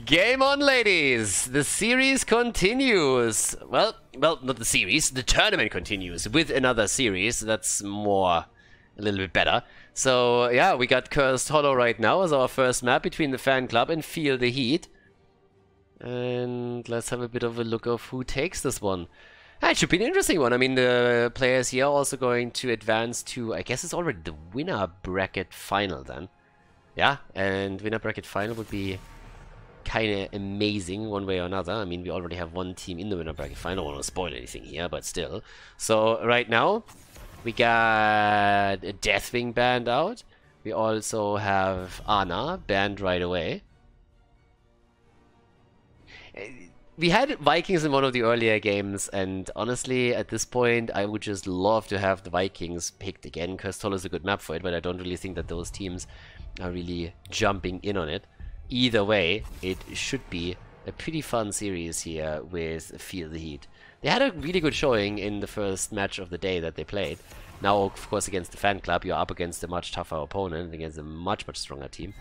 Game on, ladies! The series continues. Well, not the series. The tournament continues with another series. That's a little bit better. So, yeah, we got Cursed Hollow right now as our first map between the Fan Club and Feel the Heat. And let's have a bit of a look of who takes this one. It should be an interesting one. I mean, the players here are also going to advance to, I guess it's already the winner bracket final then. Yeah, and winner bracket final would be kind of amazing one way or another. I mean, we already have one team in the winner bracket final. I don't want to spoil anything here, but still. So, right now, we got a Deathwing banned out. We also have Anna banned right away. We had Vikings in one of the earlier games, and honestly, at this point, I would just love to have the Vikings picked again. Cursed Hollow is a good map for it, but I don't really think that those teams are really jumping in on it. Either way, it should be a pretty fun series here with Feel the Heat. They had a really good showing in the first match of the day that they played. Now, of course, against the Fan Club, you're up against a much tougher opponent, against a much stronger team.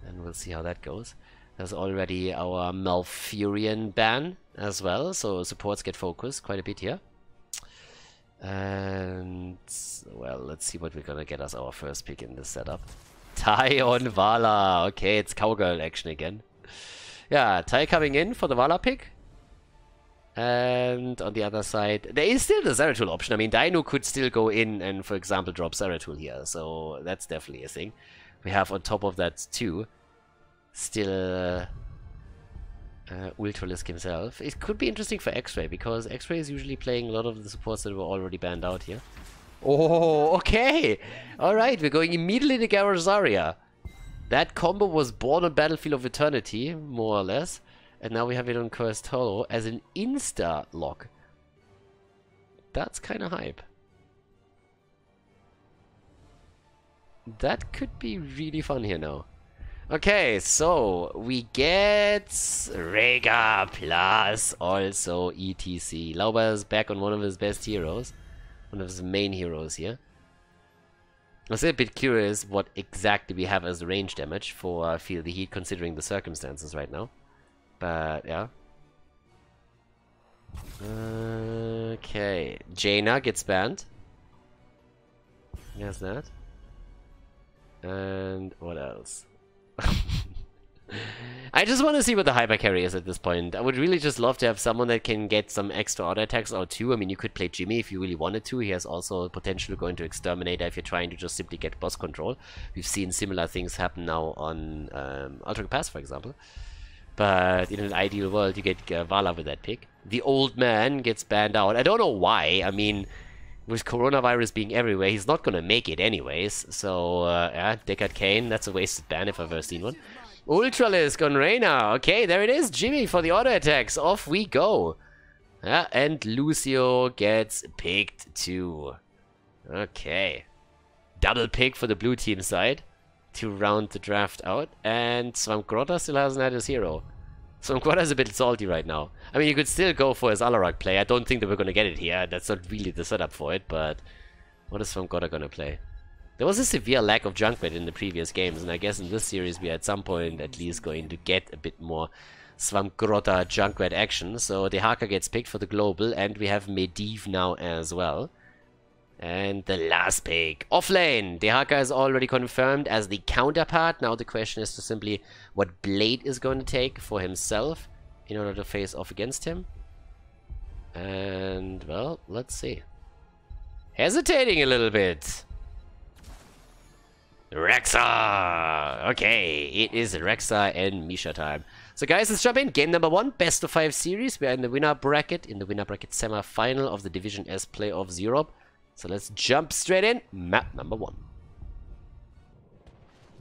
And we'll see how that goes. There's already our Malfurion ban as well, so supports get focused quite a bit here. And, well, let's see what we're gonna get as our first pick in this setup. Tai on Vala. Okay, it's cowgirl action again. Yeah, Tai coming in for the Vala pick. And on the other side, there is still the Zeratul option. I mean, Dino could still go in and, for example, drop Zeratul here, so that's definitely a thing. We have on top of that, too, still Ultralisk himself. It could be interesting for X-Ray, because X-Ray is usually playing a lot of the supports that were already banned out here. Oh, okay! Alright, we're going immediately to GARROSH Zarya. That combo was born on Battlefield of Eternity, more or less. And now we have it on Cursed Hollow as an insta-lock. That's kind of hype. That could be really fun here now. Okay, so we get Rega plus also ETC. Lauber is back on one of his best heroes. One of his main heroes here. I'm still a bit curious what exactly we have as range damage for Feel the Heat, considering the circumstances right now. But, yeah. Okay. Jaina gets banned. There's that. And what else? I just want to see what the hyper carry is at this point. I would really just love to have someone that can get some extra auto attacks out too. I mean, you could play Jimmy if you really wanted to. He has also potential to go into Exterminator if you're trying to just simply get boss control. We've seen similar things happen now on Ultra Pass, for example. But in an ideal world, you get Vala with that pick. The old man gets banned out. I don't know why. I mean, with coronavirus being everywhere, he's not going to make it anyways. So, yeah, Deckard Cain, that's a wasted ban if I've ever seen one. Ultralisk on Reyna. Okay, there it is. Jimmy for the auto attacks. Off we go. Yeah, and Lucio gets picked too. Okay. Double pick for the blue team side to round the draft out. And Swampgrota still hasn't had his hero. Swampgrota is a bit salty right now. I mean, you could still go for his Alarak play. I don't think that we're going to get it here. That's not really the setup for it, but what is Swampgrota going to play? There was a severe lack of Junkrat in the previous games, and I guess in this series we are at some point at least going to get a bit more Swampgrota Junkrat action. So Dehaka gets picked for the global, and we have Medivh now as well. And the last pick, offlane. Dehaka is already confirmed as the counterpart. Now the question is to simply what Blade is going to take for himself in order to face off against him. And, well, let's see. Hesitating a little bit. Rexa! Okay, it is Rexa and Misha time. So guys, let's jump in. Game number 1, best of 5 series. We are in the winner bracket, semi-final of the Division S Playoffs Europe. So let's jump straight in. Map number 1.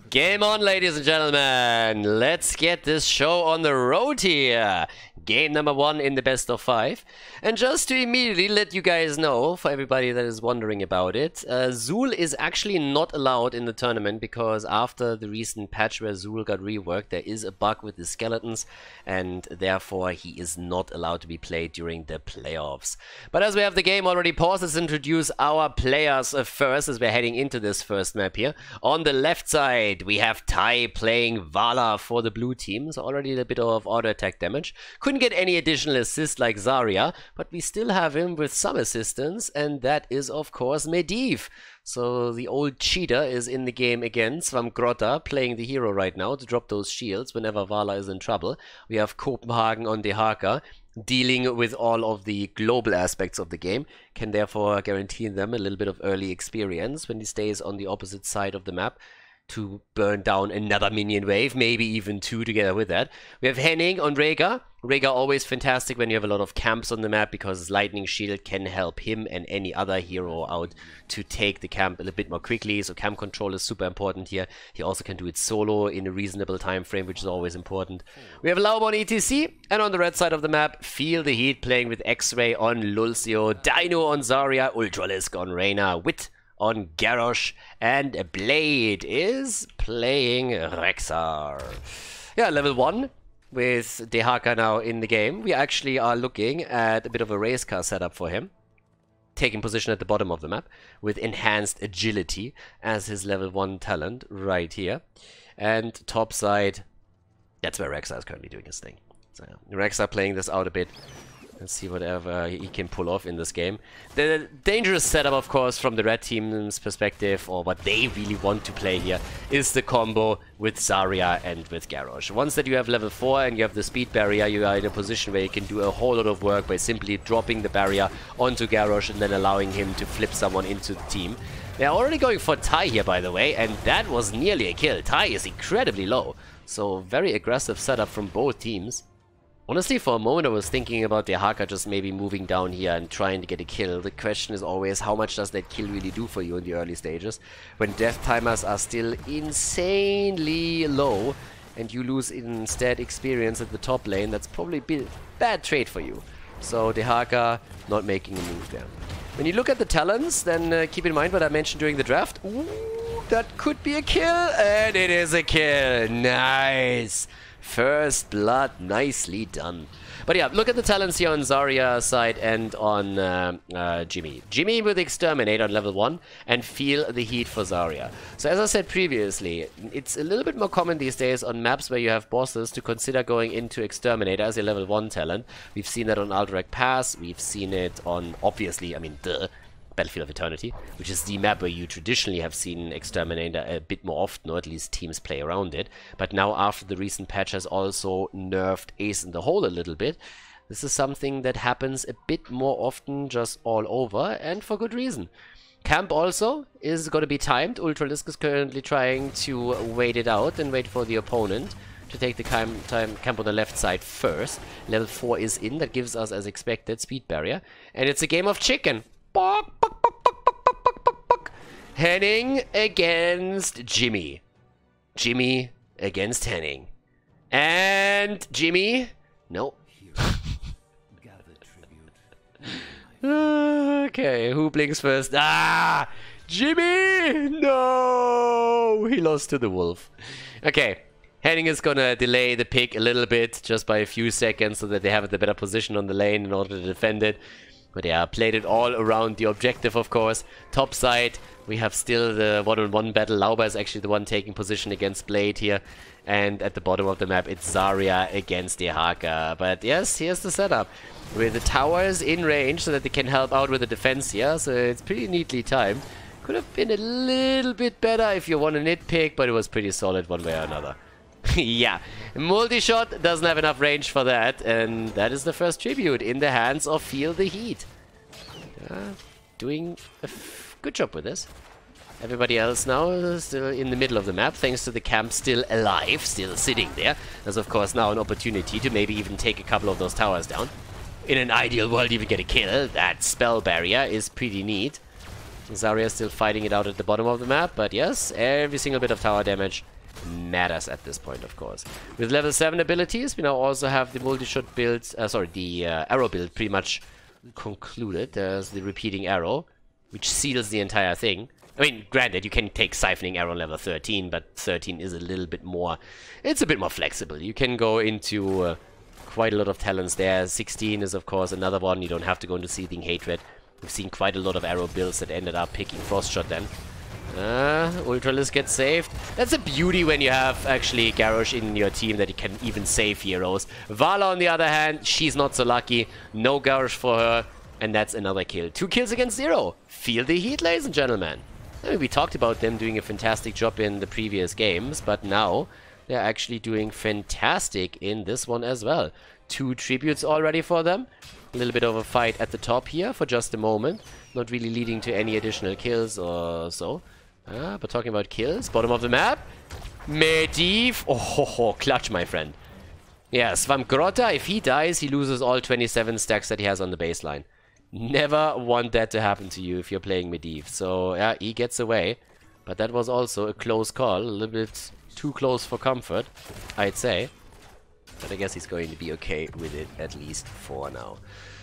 Game on, ladies and gentlemen. Let's get this show on the road here. game number 1 in the best of 5. And just to immediately let you guys know, for everybody that is wondering about it, Zul is actually not allowed in the tournament because after the recent patch where Zul got reworked, there is a bug with the skeletons, and therefore he is not allowed to be played during the playoffs. But as we have the game already paused, let's introduce our players first as we're heading into this first map here. On the left side, we have Tai playing Vala for the blue team, so already a bit of auto attack damage. Couldn't get any additional assist like Zarya, but we still have him with some assistance, and that is of course Medivh. So the old cheater is in the game again. Svamgrota playing the hero right now to drop those shields whenever Vala is in trouble. We have Copenhagen on DeHaka dealing with all of the global aspects of the game. Can therefore guarantee them a little bit of early experience when he stays on the opposite side of the map to burn down another minion wave, maybe even 2 together with that. We have Henning on Rhaegar. Rhaegar always fantastic when you have a lot of camps on the map because his lightning shield can help him and any other hero out to take the camp a little bit more quickly, so camp control is super important here. He also can do it solo in a reasonable time frame, which is always important. We have Lauber on ETC, and on the red side of the map, Feel the Heat playing with X-Ray on Lulcio, Dino on Zarya, Ultralisk on Reyna, Wit on GARROSH, and Blade is playing Rexxar. Yeah, level 1 with DeHaka now in the game. We actually are looking at a bit of a race car setup for him, taking position at the bottom of the map with enhanced agility as his level 1 talent right here. And top side, that's where Rexxar is currently doing his thing. So yeah, Rexxar playing this out a bit. Let's see whatever he can pull off in this game. The dangerous setup, of course, from the red team's perspective, or what they really want to play here, is the combo with Zarya and with GARROSH. Once that you have level 4 and you have the speed barrier, you are in a position where you can do a whole lot of work by simply dropping the barrier onto GARROSH and then allowing him to flip someone into the team. They're already going for Tai here, by the way, and that was nearly a kill. Tai is incredibly low, so very aggressive setup from both teams. Honestly, for a moment I was thinking about DeHaka just maybe moving down here and trying to get a kill. The question is always, how much does that kill really do for you in the early stages? When death timers are still insanely low and you lose instead experience at the top lane, that's probably a bad trade for you. So DeHaka not making a move there. When you look at the talents, then keep in mind what I mentioned during the draft. Ooh, that could be a kill, and it is a kill. Nice! First blood, nicely done. But yeah, look at the talents here on Zarya's side and on Jimmy. Jimmy with Exterminate on level 1 and Feel the Heat for Zarya. So as I said previously, it's a little bit more common these days on maps where you have bosses to consider going into Exterminate as a level 1 talent. We've seen that on Alderac Pass, we've seen it on, obviously, I mean, Battlefield of Eternity, which is the map where you traditionally have seen Exterminator a bit more often, or at least teams play around it. But now after the recent patch has also nerfed Ace in the Hole a little bit, this is something that happens a bit more often just all over, and for good reason. Camp also is going to be timed. Ultralisk is currently trying to wait it out and wait for the opponent to take the camp on the left side first. Level 4 is in, that gives us, as expected, speed barrier. And it's a game of chicken. Henning against Jimmy. Jimmy against Henning. And Jimmy? Nope. Okay, who blinks first? Ah! Jimmy! No! He lost to the wolf. Okay, Henning is gonna delay the pick a little bit, just by a few seconds, so that they have the better position on the lane in order to defend it. But yeah, played it all around the objective, of course. Top side, we have still the one-on-one battle. Lauber is actually the one taking position against Blade here. And at the bottom of the map, it's Zarya against DeHaka. But yes, here's the setup. With the towers in range so that they can help out with the defense here. So it's pretty neatly timed. Could have been a little bit better if you want to nitpick, but it was pretty solid one way or another. Yeah, multi-shot doesn't have enough range for that, and that is the first tribute in the hands of Feel the Heat. Doing a good job with this. Everybody else now still in the middle of the map, thanks to the camp still alive, still sitting there. There's of course now an opportunity to maybe even take a couple of those towers down. In an ideal world, even get a kill. That spell barrier is pretty neat. Zarya still fighting it out at the bottom of the map, but yes, every single bit of tower damage matters at this point, of course. With level 7 abilities, we now also have the multi-shot build, the arrow build pretty much concluded. There's the repeating arrow, which seals the entire thing. I mean, granted, you can take siphoning arrow level 13, but 13 is a little bit more, it's a bit more flexible. You can go into quite a lot of talents there. 16 is, of course, another one. You don't have to go into Seething Hatred. We've seen quite a lot of arrow builds that ended up picking Frost Shot then. Ultralis gets saved. That's a beauty when you have actually GARROSH in your team, that you can even save heroes. Vala, on the other hand, she's not so lucky. No GARROSH for her, and that's another kill. 2 kills against 0. Feel the heat, ladies and gentlemen. I mean, we talked about them doing a fantastic job in the previous games, but now they're actually doing fantastic in this one as well. 2 tributes already for them. A little bit of a fight at the top here for just a moment. Not really leading to any additional kills or so. But talking about kills, bottom of the map. Medivh. Oh, clutch, my friend. Yeah, Svamgrotta, if he dies, he loses all 27 stacks that he has on the baseline. Never want that to happen to you if you're playing Medivh. So, yeah, he gets away. But that was also a close call. A little bit too close for comfort, I'd say. But I guess he's going to be okay with it, at least for now.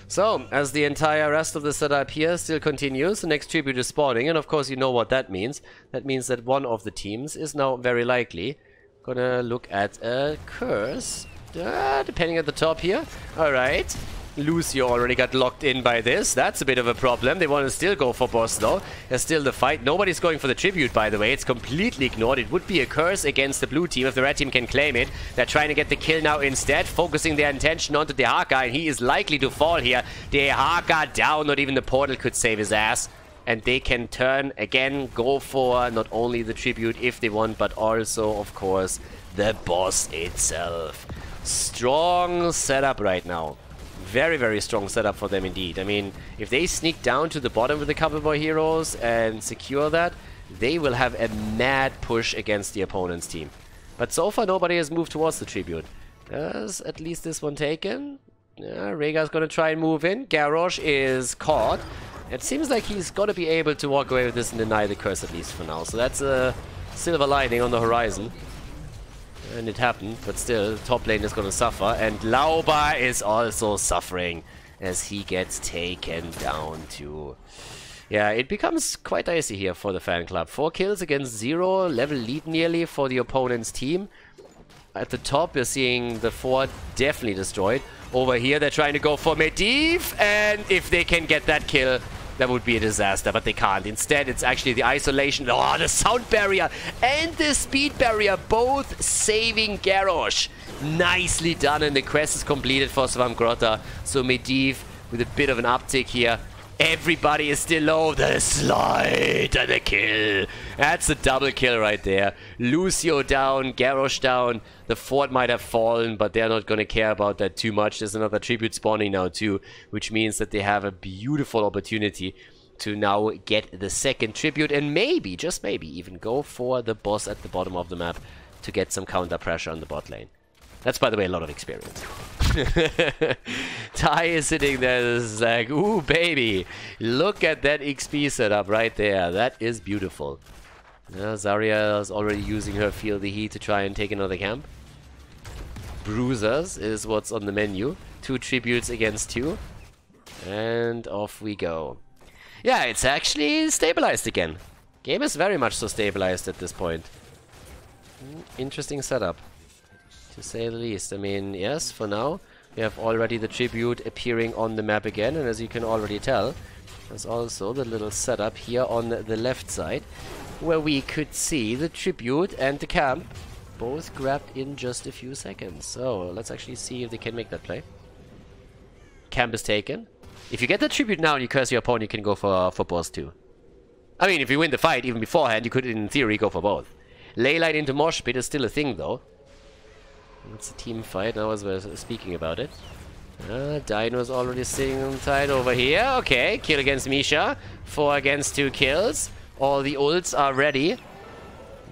So, as the entire rest of the setup here still continues, the next tribute is spawning, and of course you know what that means. That means that one of the teams is now very likely gonna look at a curse, depending at the top here. Alright, Lucio already got locked in by this. That's a bit of a problem. They want to still go for boss though. There's still the fight. Nobody's going for the tribute, by the way. It's completely ignored. It would be a curse against the blue team if the red team can claim it. They're trying to get the kill now instead, focusing their attention onto Dehaka, and he is likely to fall here. Dehaka down. Not even the portal could save his ass. And they can turn again, go for not only the tribute if they want, but also, of course, the boss itself. Strong setup right now. Very, very strong setup for them indeed. I mean, if they sneak down to the bottom with a couple more heroes and secure that, they will have a mad push against the opponent's team. But so far, nobody has moved towards the tribute. There's at least this one taken. Yeah, Rhaegar's gonna try and move in. GARROSH is caught. It seems like he's gonna be able to walk away with this and deny the curse, at least for now. So that's a silver lining on the horizon. And it happened, but still, top lane is going to suffer. And Lauber is also suffering as he gets taken down too. Yeah, it becomes quite dicey here for the FanClub. 4 kills against 0, level lead nearly for the opponent's team. At the top, you're seeing the fort definitely destroyed. Over here, they're trying to go for Medivh, and if they can get that kill, that would be a disaster, but they can't. Instead, it's actually the isolation. Oh, the sound barrier and the speed barrier, both saving GARROSH. Nicely done, and the quest is completed for Svamgrotta. So Medivh with a bit of an uptick here. Everybody is still low. The slide and the kill. That's a double kill right there. Lucio down, GARROSH down. The fort might have fallen, but they're not going to care about that too much. There's another tribute spawning now too, which means that they have a beautiful opportunity to now get the second tribute and maybe, just maybe, even go for the boss at the bottom of the map to get some counter pressure on the bot lane. That's, by the way, a lot of experience. Ty is sitting there like, ooh, baby. Look at that XP setup right there. That is beautiful. Zarya is already using her Feel the Heat to try and take another camp. Bruisers is what's on the menu. 2 tributes against 2. And off we go. Yeah, it's actually stabilized again. Game is very much so stabilized at this point. Interesting setup, to say the least. I mean, yes, for now, we have already the tribute appearing on the map again, and as you can already tell, there's also the little setup here on the left side, where we could see the tribute and the camp both grabbed in just a few seconds. So, let's actually see if they can make that play. Camp is taken. If you get the tribute now and you curse your opponent, you can go for boss too. I mean, if you win the fight even beforehand, you could in theory go for both. Leyline into Mosh Pit is still a thing though. It's a team fight now as we're speaking about it. Dino's already sitting tight over here. Okay, kill against Misha. 4 against 2 kills. All the ults are ready.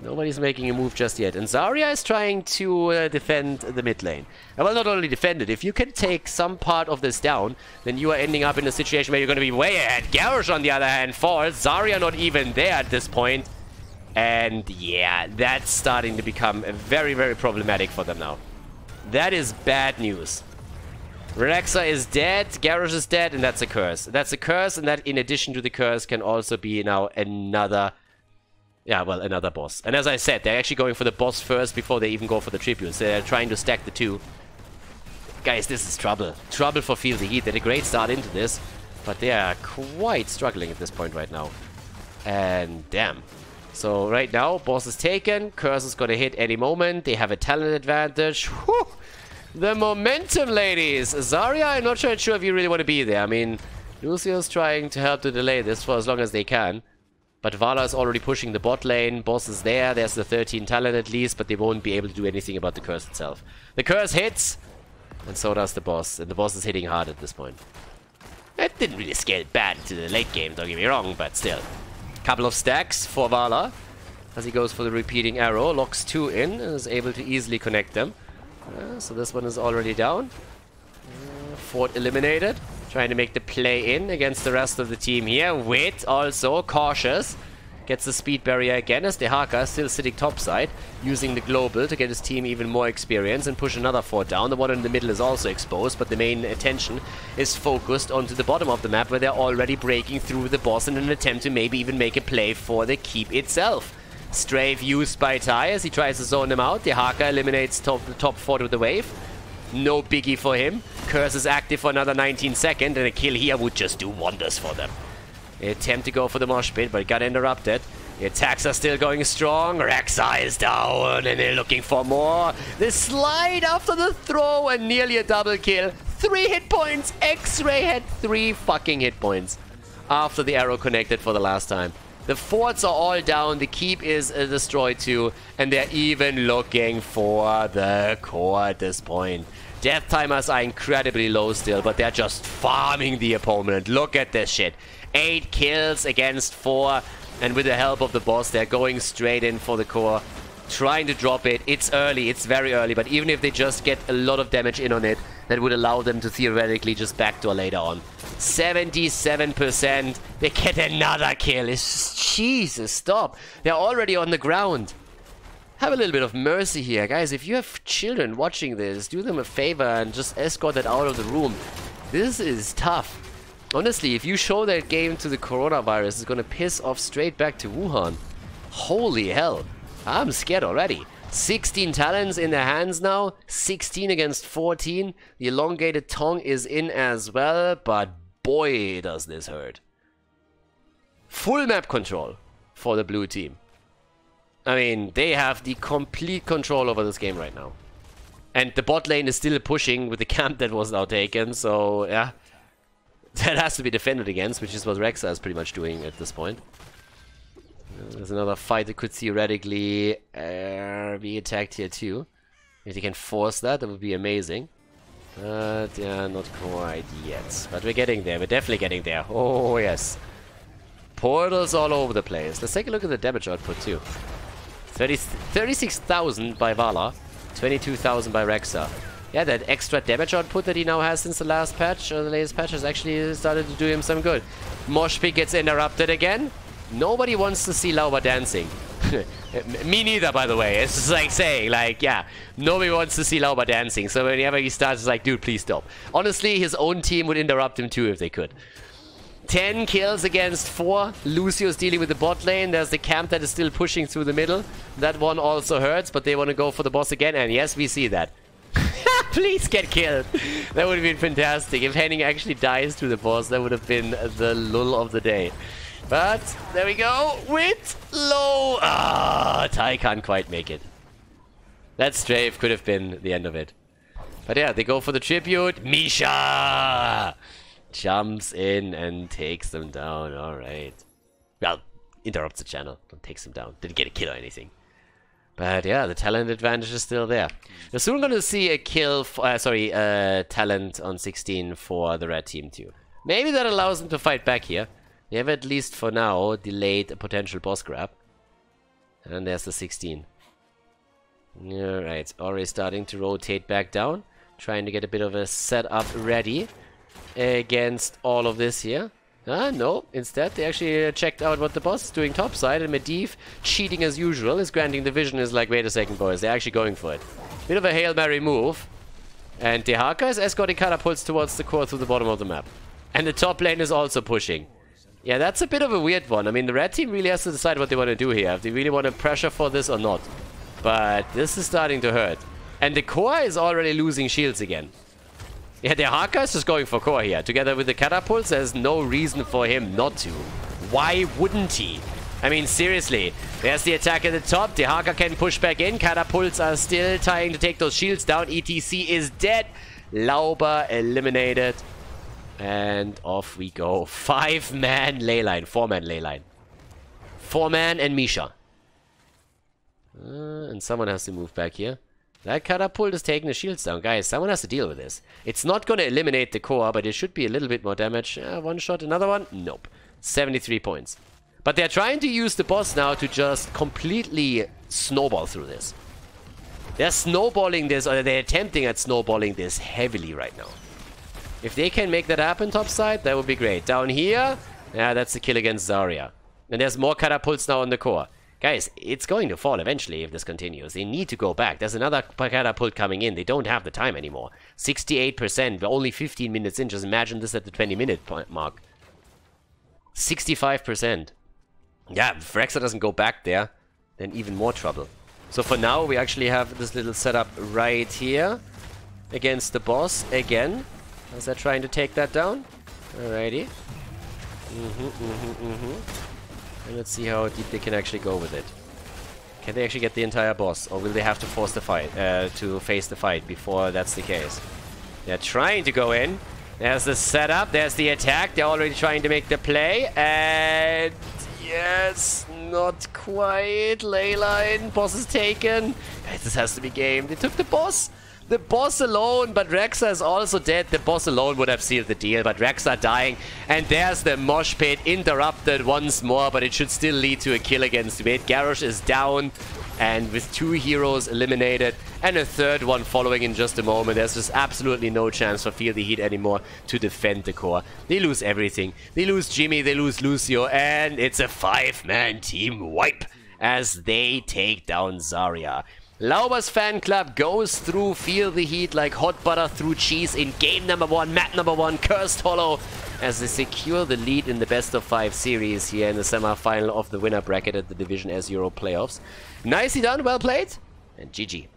Nobody's making a move just yet. And Zarya is trying to defend the mid lane. And well, not only defend it, if you can take some part of this down, then you are ending up in a situation where you're going to be way ahead. GARROSH, on the other hand, falls. Zarya not even there at this point. And yeah, that's starting to become very, very problematic for them now. That is bad news. Rexa is dead, GARROSH is dead, and that's a curse. That's a curse, and that in addition to the curse can also be now another... Yeah, well, another boss. And as I said, they're actually going for the boss first before they even go for the tributes. They're trying to stack the two. Guys, this is trouble. Trouble for Feel the Heat. They had a great start into this, but they are quite struggling at this point right now. And damn. So right now, boss is taken. Curse is gonna hit any moment. They have a talent advantage. Whew! The momentum, ladies! Zarya, I'm not sure if you really want to be there. I mean, Lucio's trying to help to delay this for as long as they can. But Vala is already pushing the bot lane. Boss is there. There's the 13 talent at least, but they won't be able to do anything about the curse itself. The curse hits, and so does the boss. And the boss is hitting hard at this point. It didn't really scale bad into the late game, don't get me wrong, but still. Couple of stacks for Vala as he goes for the repeating arrow. Locks 2 in and is able to easily connect them. So this one is already down. Fort eliminated. Trying to make the play in against the rest of the team here. Wit also cautious. Gets the speed barrier again as Dehaka still sitting topside. Using the global to get his team even more experience and push another fort down. The one in the middle is also exposed, but the main attention is focused onto the bottom of the map where they're already breaking through the boss in an attempt to maybe even make a play for the keep itself. Strafe used by Ty as he tries to zone them out. Dehaka eliminates the top fort with the wave. No biggie for him. Curse is active for another 19 seconds, and a kill here would just do wonders for them. They attempt to go for the mosh pit, but it got interrupted. The attacks are still going strong. Rexa is down, and they're looking for more. The slide after the throw, and nearly a double kill. 3 hit points. X-Ray had 3 fucking hit points after the arrow connected for the last time. The forts are all down, the keep is destroyed too, and they're even looking for the core at this point. Death timers are incredibly low still, but they're just farming the opponent. Look at this shit. 8 kills against 4, and with the help of the boss, they're going straight in for the core. Trying to drop it. It's early, it's very early, but even if they just get a lot of damage in on it, that would allow them to theoretically just backdoor later on. 77%. They get another kill. It's just, Jesus, stop. They're already on the ground. Have a little bit of mercy here. Guys, if you have children watching this, do them a favor and just escort that out of the room. This is tough. Honestly, if you show that game to the coronavirus, it's gonna piss off straight back to Wuhan. Holy hell. I'm scared already. 16 talents in their hands now. 16 against 14. The elongated tongue is in as well, but boy does this hurt. Full map control for the blue team. I mean, they have the complete control over this game right now. And the bot lane is still pushing with the camp that was now taken, so yeah. That has to be defended against, which is what Rexa is pretty much doing at this point. There's another fight that could theoretically be attacked here too. If they can force that, that would be amazing. But yeah, not quite yet. But we're getting there. We're definitely getting there. Oh yes. Portals all over the place. Let's take a look at the damage output too. 36,000 by Vala. 22,000 by Rexa. Yeah, that extra damage output that he now has since the last patch, or the latest patch, has actually started to do him some good. Mosh pit gets interrupted again. Nobody wants to see Lauber dancing. Me neither, by the way. It's just like saying, like, yeah, nobody wants to see Lauber dancing. So whenever he starts, it's like, dude, please stop. Honestly, his own team would interrupt him too if they could. 10 kills against 4. Lucio's dealing with the bot lane. There's the camp that is still pushing through the middle. That one also hurts, but they want to go for the boss again. And yes, we see that. Please get killed. That would have been fantastic. If Henning actually dies to the boss, that would have been the lull of the day. But there we go. With low. Ah, Ty can't quite make it. That strafe could have been the end of it. But yeah, they go for the tribute. Misha jumps in and takes them down. All right. Well, interrupts the channel. Don't takes them down. Didn't get a kill or anything. But yeah, the talent advantage is still there. We're soon going to see a kill, talent on 16 for the red team too. Maybe that allows them to fight back here. They have at least for now delayed a potential boss grab. And there's the 16. Alright, already starting to rotate back down. Trying to get a bit of a setup ready against all of this here. No. Instead, they actually checked out what the boss is doing topside, and Medivh, cheating as usual, is granting the vision, is like, wait a second, boys, they're actually going for it. Bit of a Hail Mary move. And Dehaka is escorting catapults towards the core through the bottom of the map. And the top lane is also pushing. Yeah, that's a bit of a weird one. I mean, the red team really has to decide what they want to do here. If they really want to pressure for this or not. But this is starting to hurt. And the core is already losing shields again. Yeah, Dehaka is just going for core here. Together with the catapults, there's no reason for him not to. Why wouldn't he? I mean, seriously. There's the attack at the top. Dehaka can push back in. Catapults are still trying to take those shields down. ETC is dead. Lauber eliminated. And off we go. 5-man ley line. 4-man ley line. 4-man and Misha. And someone has to move back here. That catapult is taking the shields down. Guys, someone has to deal with this. It's not going to eliminate the core, but it should be a little bit more damage. One shot, another one? Nope. 73 points. But they're trying to use the boss now to just completely snowball through this. They're snowballing this, or they're attempting at snowballing this heavily right now. If they can make that happen topside, that would be great. Down here, yeah, that's the kill against Zarya. And there's more catapults now on the core. Guys, it's going to fall eventually if this continues. They need to go back. There's another catapult coming in. They don't have the time anymore. 68%. We're only 15 minutes in. Just imagine this at the 20-minute mark. 65%. Yeah, if Rexxar doesn't go back there, then even more trouble. So for now, we actually have this little setup right here against the boss again. As they're trying to take that down. Alrighty. And let's see how deep they can actually go with it. Can they actually get the entire boss? Or will they have to force the fight, to face the fight before that's the case? They're trying to go in. There's the setup. There's the attack. They're already trying to make the play. And yes, not quite. Leyline. Boss is taken. This has to be game. They took the boss. The boss alone, but Rexxar is also dead. The boss alone would have sealed the deal, but Rexxar dying. And there's the mosh pit interrupted once more, but it should still lead to a kill against mid. GARROSH is down, and with 2 heroes eliminated, and a third one following in just a moment, there's just absolutely no chance for Feel the Heat anymore to defend the core. They lose everything. They lose Jimmy, they lose Lucio, and it's a 5-man team wipe as they take down Zarya. Lauber's fan club goes through Feel the Heat like hot butter through cheese in game number 1, map number 1, Cursed Hollow, as they secure the lead in the best of 5 series here in the semi-final of the winner bracket at the Division S Euro playoffs. Nicely done, well played, and GG.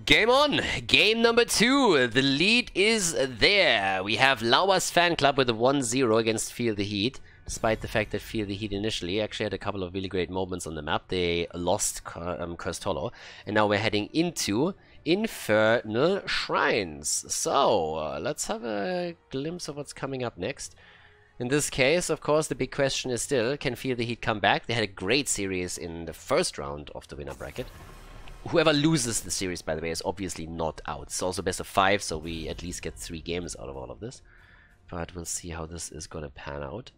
Game on! Game number 2. The lead is there. We have Lauber's fan club with a 1-0 against Feel the Heat. Despite the fact that Feel the Heat initially actually had a couple of really great moments on the map. They lost Cursed Hollow. And now we're heading into Infernal Shrines. So, let's have a glimpse of what's coming up next. In this case, of course, the big question is still, can Feel the Heat come back? They had a great series in the first round of the winner bracket. Whoever loses the series, by the way, is obviously not out. It's also best of 5, so we at least get 3 games out of all of this. But we'll see how this is going to pan out.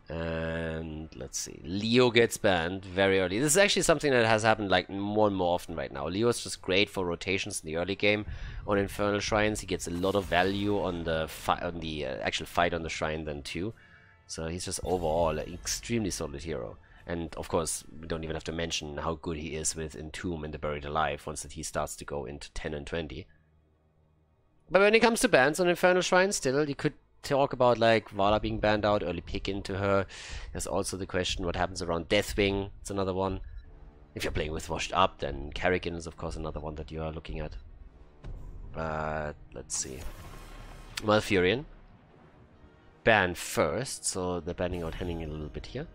And let's see. Leo gets banned very early. This is actually something that has happened like more and more often right now. Leo is just great for rotations in the early game on Infernal Shrines. He gets a lot of value on the actual fight on the shrine then too. So he's just overall an extremely solid hero. And of course, we don't even have to mention how good he is with Entomb and the Buried Alive once that he starts to go into 10 and 20. But when it comes to bans on Infernal Shrine, still, you could talk about like Vala being banned out, early pick into her. There's also the question what happens around Deathwing. It's another one. If you're playing with Washed Up, then Kerrigan is of course another one that you are looking at. But let's see. Malfurion. Ban first, so they're banning out Henning a little bit here.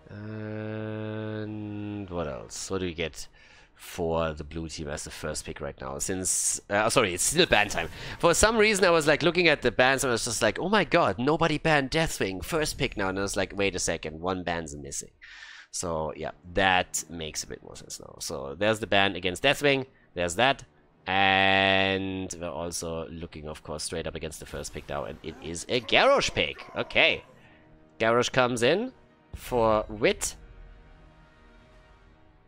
And what else? What do we get for the blue team as the first pick right now? Since, sorry, it's still ban time. For some reason, I was like looking at the bans and I was just like, oh my god, nobody banned Deathwing. First pick now. And I was like, wait a second, 1 ban's missing. So yeah, that makes a bit more sense now. So there's the ban against Deathwing. There's that. And we're also looking, of course, straight up against the first pick now, and it is a GARROSH pick. Okay. GARROSH comes in for wit.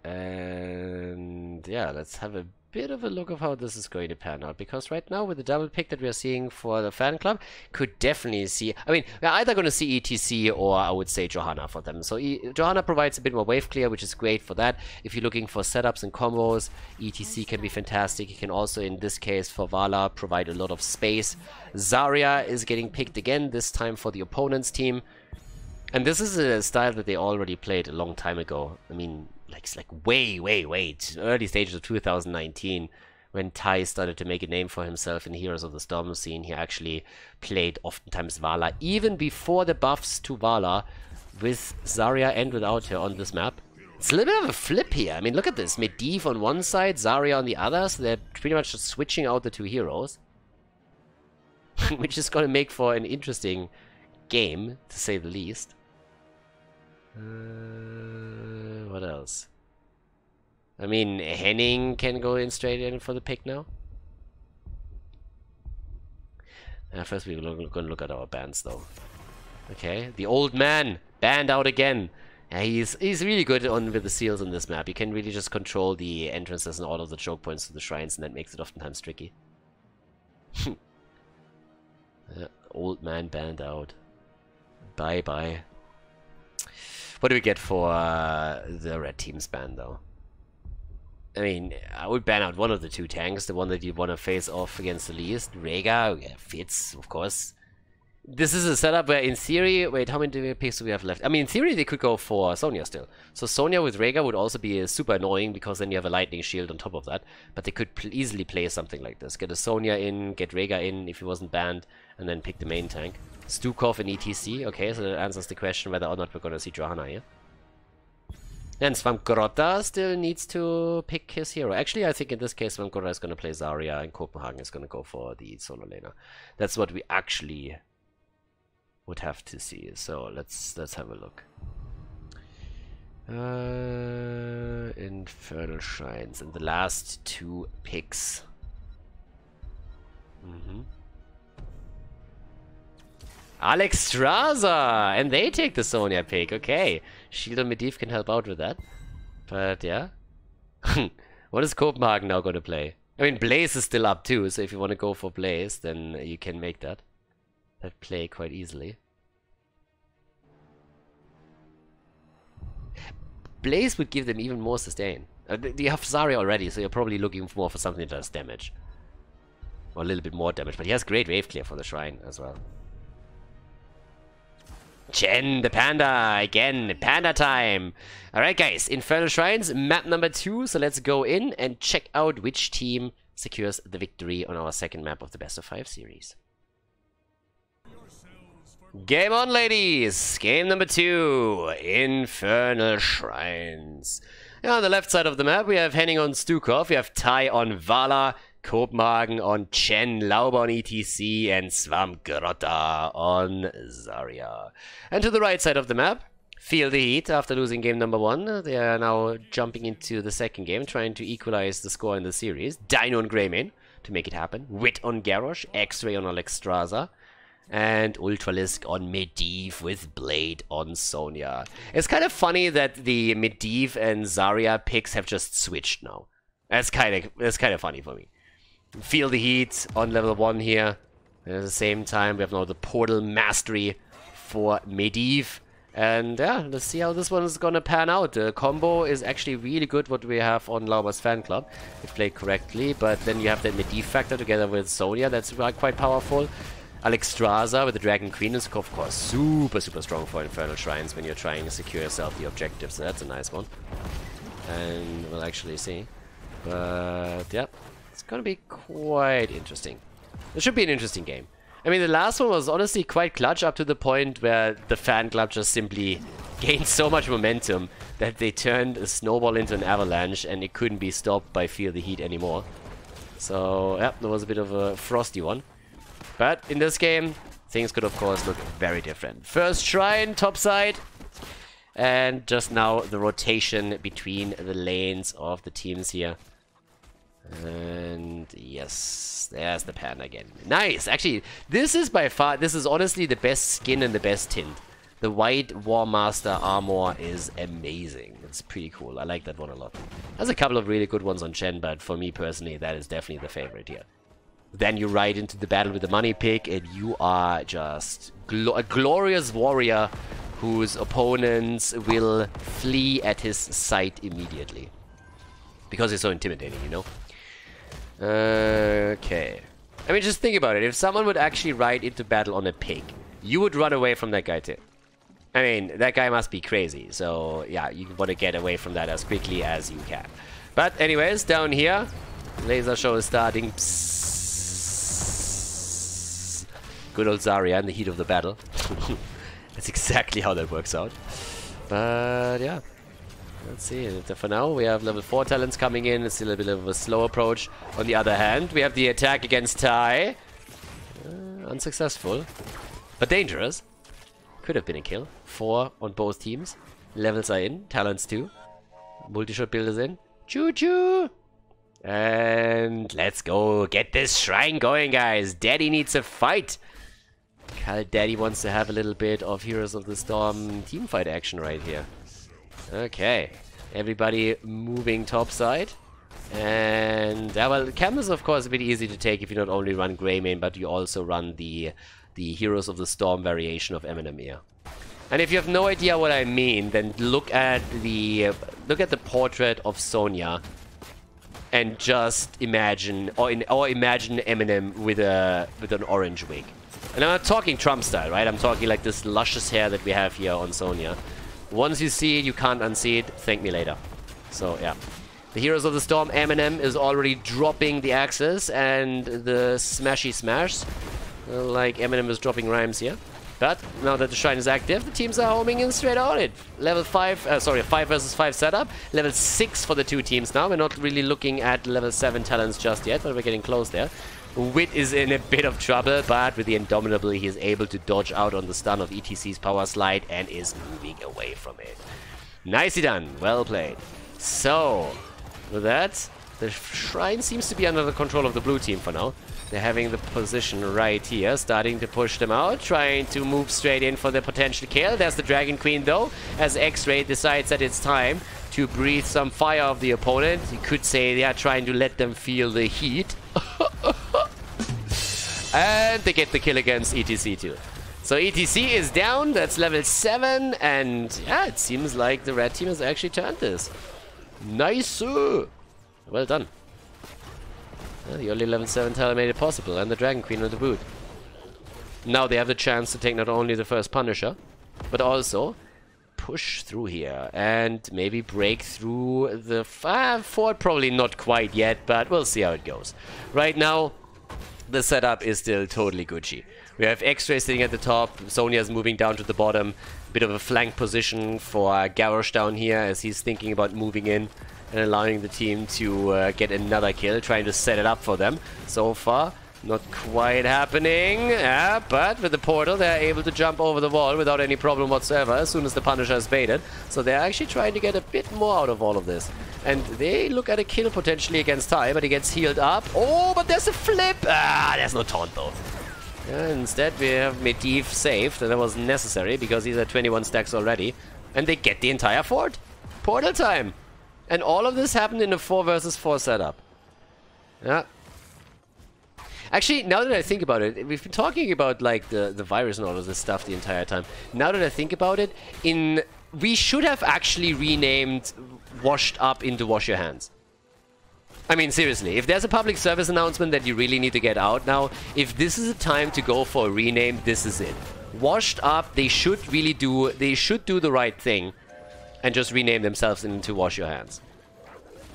And yeah, let's have a bit of a look of how this is going to pan out, because right now with the double pick that we are seeing for the fan club, could definitely see, I mean, we're either going to see ETC or I would say JOHANNA for them. So JOHANNA provides a bit more wave clear, which is great for that. If you're looking for setups and combos, ETC can be fantastic. You can also, in this case for Vala, provide a lot of space. Zarya is getting picked again, this time for the opponent's team. And this is a style that they already played a long time ago. I mean, it's like way early stages of 2019, when Tai started to make a name for himself in Heroes of the Storm scene. He actually played oftentimes Vala, even before the buffs to Vala, with Zarya and without her on this map. It's a little bit of a flip here. I mean, look at this. Medivh on one side, Zarya on the other, so they're pretty much just switching out the two heroes. Which is going to make for an interesting game, to say the least. What else? I mean, Henning can go in straight in for the pick now. First we're going to look at our bans though. Okay, the old man banned out again. Yeah, he's really good with the seals on this map. You can really just control the entrances and all of the choke points to the shrines, and that makes it oftentimes tricky. Old man banned out. Bye bye. What do we get for the red team's ban, though? I mean, I would ban out one of the two tanks, the one that you want to face off against the least. Rega, yeah, fits, of course. This is a setup where, in theory... Wait, how many picks do we have left? I mean, in theory, they could go for Sonya still. So Sonya with Rega would also be super annoying, because then you have a lightning shield on top of that. But they could easily play something like this. Get a Sonya in, get Rega in if he wasn't banned, and then pick the main tank. Stukov and ETC. Okay, so that answers the question whether or not we're going to see JOHANNA here. And Svamgrotta still needs to pick his hero. Actually, I think in this case, Svamgrotta is going to play Zarya, and Copenhagen is going to go for the solo laner. That's what we actually would have to see. So let's have a look. Infernal Shrines and the last two picks. ALEXSTRASZA! And they take the Sonya pick. Okay. Shield and Medivh can help out with that. But yeah. What is Copenhagen now going to play? I mean, Blaze is still up too, so if you want to go for Blaze, then you can make that play quite easily. Blaze would give them even more sustain. You have Zarya already, so you're probably looking more for something that does damage. Or a little bit more damage, but he has great wave clear for the shrine as well. Chen, the panda, again, panda time. Alright guys, Infernal Shrines, map number 2, so let's go in and check out which team secures the victory on our second map of the best of 5 series. Game on, ladies! Game number 2, Infernal Shrines. Yeah, on the left side of the map, we have Henning on Stukov, we have Tai on Vala, Copenhagen on Chen, Lauber on ETC, and Svamgrotta on Zarya. And to the right side of the map, Feel the Heat after losing game number 1. They are now jumping into the second game, trying to equalize the score in the series. Dino on Greymane to make it happen. Wit on GARROSH, X-Ray on ALEXSTRASZA, and Ultralisk on Medivh with Blade on Sonya. It's kind of funny that the Medivh and Zarya picks have just switched now. That's kind of funny for me. Feel the Heat on level 1 here. And at the same time, we have now the Portal Mastery for Medivh. And yeah, let's see how this one is gonna pan out. The combo is actually really good, what we have on Lauber's fan club, if played correctly. But then you have the Medivh factor together with Sonya, that's quite powerful. ALEXSTRASZA with the Dragon Queen is, of course, super strong for Infernal Shrines when you're trying to secure yourself the objective. So that's a nice one. And we'll actually see. But yeah, it's gonna be quite interesting. It should be an interesting game. I mean, the last one was honestly quite clutch up to the point where the fan club just simply gained so much momentum that they turned a snowball into an avalanche and it couldn't be stopped by Feel the Heat anymore. So yeah, that was a bit of a frosty one. But in this game, things could of course look very different. First shrine, top side. And just now the rotation between the lanes of the teams here. And Yes, there's the pan again. Nice! Actually, this is by far, this is honestly the best skin and the best tint. The white War Master armor is amazing. It's pretty cool. I like that one a lot. There's a couple of really good ones on Chen, but for me personally, that is definitely the favorite here. Then you ride into the battle with the money pick, and you are just a glorious warrior whose opponents will flee at his sight immediately. Because he's so intimidating, you know? Okay. I mean, just think about it. If someone would actually ride into battle on a pig, you would run away from that guy too. I mean, that guy must be crazy. So, yeah, you want to get away from that as quickly as you can. But anyways, down here, laser show is starting. Psst. Good old Zarya in the heat of the battle. That's exactly how that works out. But, yeah. Let's see. For now, we have level 4 talents coming in. It's still a bit of a slow approach. On the other hand, we have the attack against Tai. Unsuccessful. But dangerous. Could have been a kill. 4 on both teams. Levels are in. Talents too. Multi-shot build is in. Choo-choo! And let's go get this shrine going, guys. Daddy needs a fight. Daddy wants to have a little bit of Heroes of the Storm teamfight action right here. Okay. Everybody moving topside. And, well, Cam is of course a bit easy to take if you not only run Greymane, but you also run the Heroes of the Storm variation of Eminem here. And if you have no idea what I mean, then look at the portrait of Sonya and just imagine imagine Eminem with an orange wig. And I'm not talking Trump style, right? I'm talking like this luscious hair that we have here on Sonya. Once you see it, you can't unsee it. Thank me later. So yeah. The Heroes of the Storm Eminem is already dropping the axes and the smashy smash. Like Eminem is dropping rhymes here. But now that the shrine is active, the teams are homing in straight on it. Level 5, 5 versus 5 setup. Level 6 for the two teams now. We're not really looking at level 7 talents just yet, but we're getting close there. Wit is in a bit of trouble, but with the Indomitable, he is able to dodge out on the stun of ETC's power slide and is moving away from it. Nicely done. Well played. So, with that, the shrine seems to be under the control of the blue team for now. They're having the position right here, starting to push them out, trying to move straight in for the potential kill. There's the Dragon Queen, though, as X-Ray decides that it's time to breathe some fire of the opponent. You could say they are trying to let them feel the heat. And they get the kill against ETC, too. So ETC is down, that's level 7, and yeah, it seems like the red team has actually turned this. Nice! Well done. The only level 7 talent made it possible, and the Dragon Queen on the boot. Now they have the chance to take not only the first Punisher, but also push through here and maybe break through the fort. Probably not quite yet, but we'll see how it goes. Right now, the setup is still totally Gucci. We have X-Ray sitting at the top, Sonya's moving down to the bottom. Bit of a flank position for GARROSH down here as he's thinking about moving in and allowing the team to get another kill, trying to set it up for them. So far, not quite happening, but with the portal they're able to jump over the wall without any problem whatsoever as soon as the Punisher is baited. So they're actually trying to get a bit more out of all of this. And they look at a kill potentially against Tai, but he gets healed up. Oh, but there's a flip! There's no taunt though. Instead we have Medivh saved, and that was necessary because he's at 21 stacks already. And they get the entire fort. Portal time! And all of this happened in a 4 versus 4 setup. Yeah. Actually, now that I think about it, we've been talking about like the virus and all of this stuff the entire time. Now that I think about it, we should have actually renamed Washed Up into Wash Your Hands. I mean, seriously, if there's a public service announcement that you really need to get out now, if this is a time to go for a rename, this is it. Washed Up, they should do the right thing and just rename themselves into Wash Your Hands.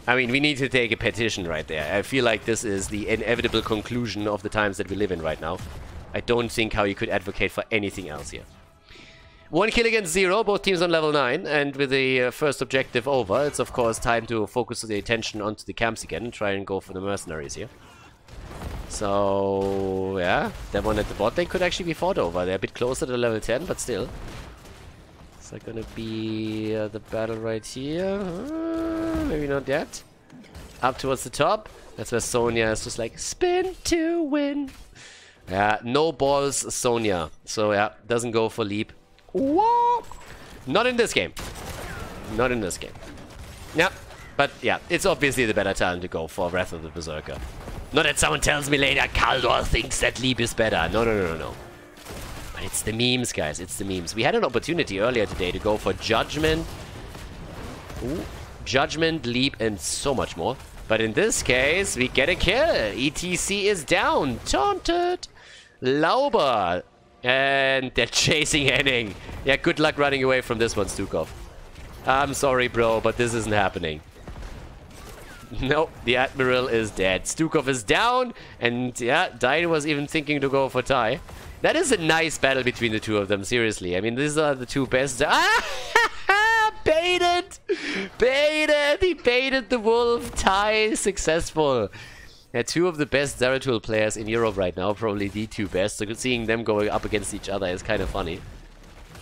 I mean, we need to take a petition right there. I feel like this is the inevitable conclusion of the times that we live in right now. I don't think how you could advocate for anything else here. 1 kill against 0, both teams on level 9, and with the first objective over, it's of course time to focus the attention onto the camps again and try and go for the mercenaries here. So, yeah, that one at the bot lane could actually be fought over. They're a bit closer to level 10, but still. Is that gonna be the battle right here? Maybe not yet. Up towards the top. That's where Sonya is just like, spin to win. Yeah, no balls Sonya. So yeah, doesn't go for leap. Whoa! Not in this game. Not in this game. Yeah, but yeah, it's obviously the better time to go for Wrath of the Berserker. Not that someone tells me later, Khaldor thinks that leap is better. No, no, no, no, no. But it's the memes, guys. It's the memes. We had an opportunity earlier today to go for Judgment. Ooh. Judgment, leap, and so much more. But in this case, we get a kill. ETC is down. Taunted. Lauber. And they're chasing Henning. Yeah, good luck running away from this one, Stukov. I'm sorry, bro, but this isn't happening. Nope, the Admiral is dead. Stukov is down. And yeah, Dine was even thinking to go for Tai. That is a nice battle between the two of them, seriously. I mean, these are the two best. Ah! Baited! Baited! He baited the wolf. Tai successful. Yeah, two of the best Zeratul players in Europe right now. Probably the two best. So seeing them going up against each other is kind of funny.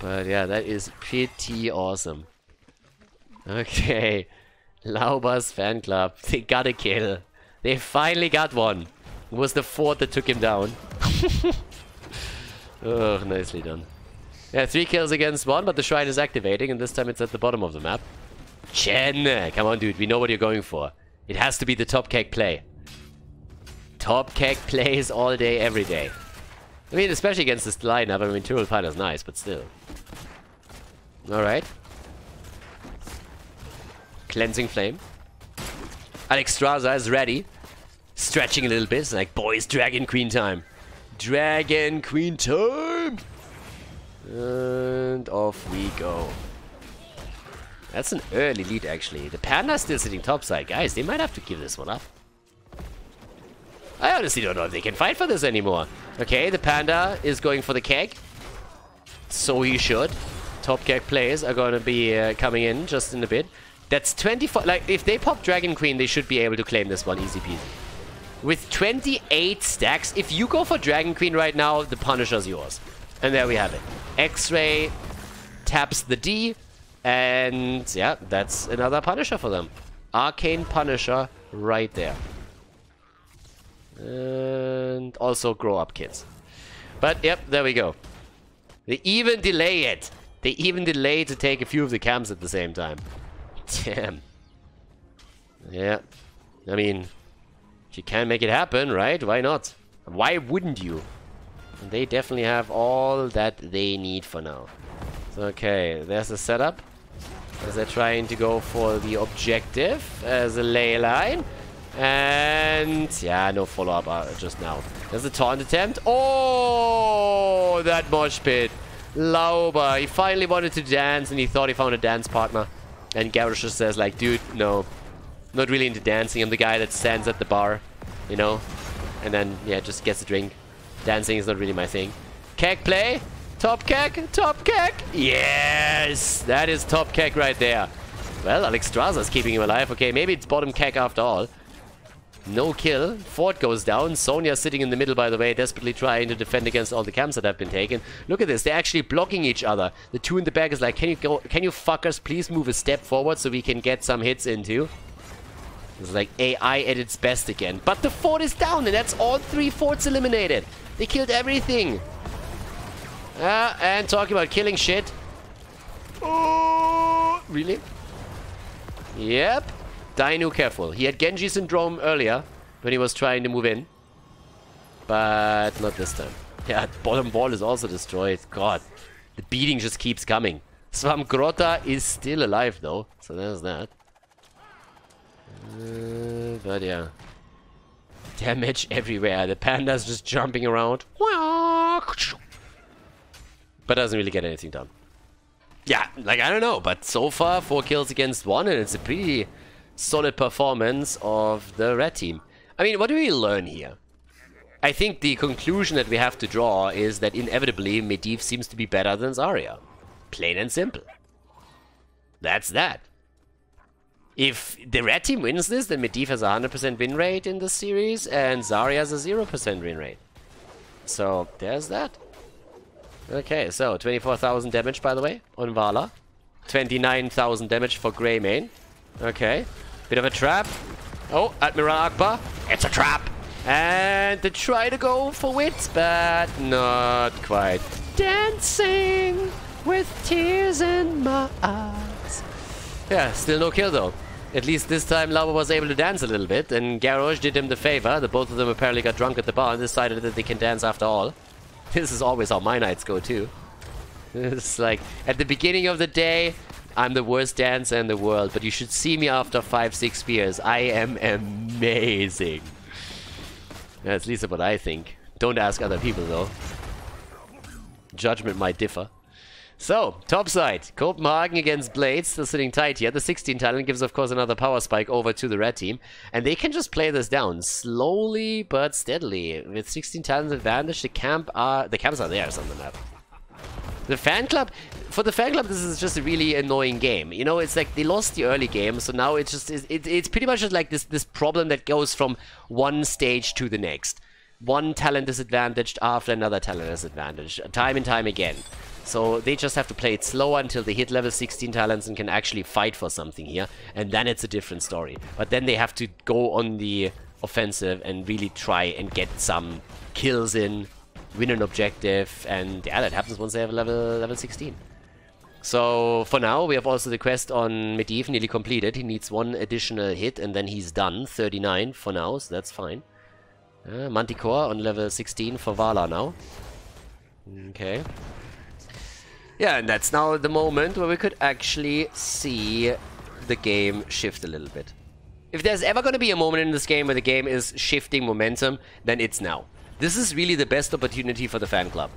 But yeah, that is pretty awesome. Okay. Lauber's fan club. They got a kill. They finally got one. It was the fourth that took him down. Oh, nicely done. Yeah, 3 kills against 1, but the shrine is activating, and this time it's at the bottom of the map. Chen! Come on, dude. We know what you're going for. It has to be the top keg play. Top keg plays all day, every day. I mean, especially against this lineup. I mean, Tyrell Pine is nice, but still. Alright. Cleansing Flame. ALEXSTRASZA is ready. Stretching a little bit. It's like, boys, Dragon Queen time. Dragon Queen time! And off we go. That's an early lead, actually. The Panda's still sitting topside. Guys, they might have to give this one up. I honestly don't know if they can fight for this anymore. Okay, the Panda is going for the keg. So he should. Top keg players are going to be coming in just in a bit. That's 24... Like, if they pop Dragon Queen, they should be able to claim this one easy peasy. With 28 stacks, if you go for Dragon Queen right now, the Punisher's yours. And there we have it. X-Ray taps the D. And yeah, that's another Punisher for them. Arcane Punisher right there. And also grow up kids. But yep, there we go. They even delay it. They even delay to take a few of the camps at the same time. Damn. Yeah. I mean, if you can make it happen, right? Why not? Why wouldn't you? And they definitely have all that they need for now. So, okay, there's the setup. As they're trying to go for the objective as a ley line. And yeah, no follow-up just now. There's a taunt attempt. Oh, that mosh pit. Lauber, he finally wanted to dance and he thought he found a dance partner. And GARROSH just says like, dude, no. Not really into dancing. I'm the guy that stands at the bar, you know. And then, yeah, just gets a drink. Dancing is not really my thing. Keg play. Top keg. Top keg. Yes. That is top keg right there. Well, ALEXSTRASZA is keeping him alive. Okay, maybe it's bottom keg after all. No kill. Fort goes down. Sonya sitting in the middle, by the way, desperately trying to defend against all the camps that have been taken. Look at this. They're actually blocking each other. The two in the back is like, can you fuckers please move a step forward so we can get some hits into? It's like AI at its best again. But the fort is down, and that's all 3 forts eliminated. They killed everything. And talking about killing shit. Oh, really? Yep. Dino careful. He had Genji syndrome earlier when he was trying to move in. But not this time. Yeah, bottom wall is also destroyed. God, the beating just keeps coming. Swamgrota is still alive though, so there's that. But yeah. Damage everywhere. The panda's just jumping around. But doesn't really get anything done. Yeah, like I don't know, but so far 4 kills against 1 and it's a pretty solid performance of the red team. I mean, what do we learn here? I think the conclusion that we have to draw is that inevitably Medivh seems to be better than Zarya. Plain and simple. That's that. If the red team wins this, then Medivh has a 100% win rate in this series and Zarya has a 0% win rate. So, there's that. Okay, so 24,000 damage, by the way, on Vala. 29,000 damage for Greymane. Okay. Bit of a trap. Oh, Admiral Akbar. It's a trap! And they try to go for wit, but not quite. Dancing with tears in my eyes. Yeah, still no kill though. At least this time Lauber was able to dance a little bit, and GARROSH did him the favor. The both of them apparently got drunk at the bar and decided that they can dance after all. This is always how my nights go too. It's like, at the beginning of the day, I'm the worst dancer in the world, but you should see me after 5-6 beers. I am amazing. That's at least what I think. Don't ask other people though. Judgment might differ. So, topside. Copenhagen against Blades, still sitting tight here. The 16 talent gives, of course, another power spike over to the red team. And they can just play this down, slowly but steadily. With 16 talents advantage, the camps are there on the map. The FanClub, for the FanClub, this is just a really annoying game. You know, it's like they lost the early game, so now it's just, it's pretty much just like this problem that goes from one stage to the next. One talent disadvantaged after another talent disadvantaged, time and time again. So they just have to play it slower until they hit level 16 talents and can actually fight for something here. And then it's a different story. But then they have to go on the offensive and really try and get some kills in, win an objective. And yeah, that happens once they have level 16. So for now, we have also the quest on Medivh nearly completed. He needs one additional hit and then he's done. 39 for now, so that's fine. Manticore on level 16 for Vala now. Okay. Yeah, and that's now the moment where we could actually see the game shift a little bit. If there's ever going to be a moment in this game where the game is shifting momentum, then it's now. This is really the best opportunity for the FanClub.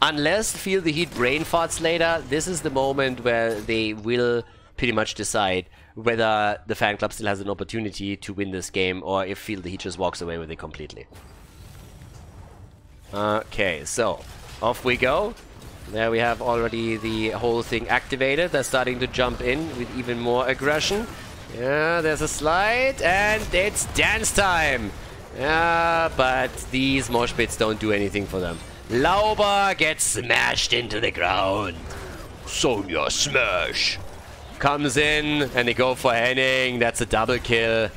Unless Feel the Heat brain farts later, this is the moment where they will pretty much decide whether the FanClub still has an opportunity to win this game or if Feel the Heat just walks away with it completely. Okay, so off we go. There we have already the whole thing activated. They're starting to jump in with even more aggression. Yeah, there's a slide and it's dance time. Yeah, but these mosh pits don't do anything for them. Lauber gets smashed into the ground. Sonya smash. Comes in and they go for Henning. That's a double kill.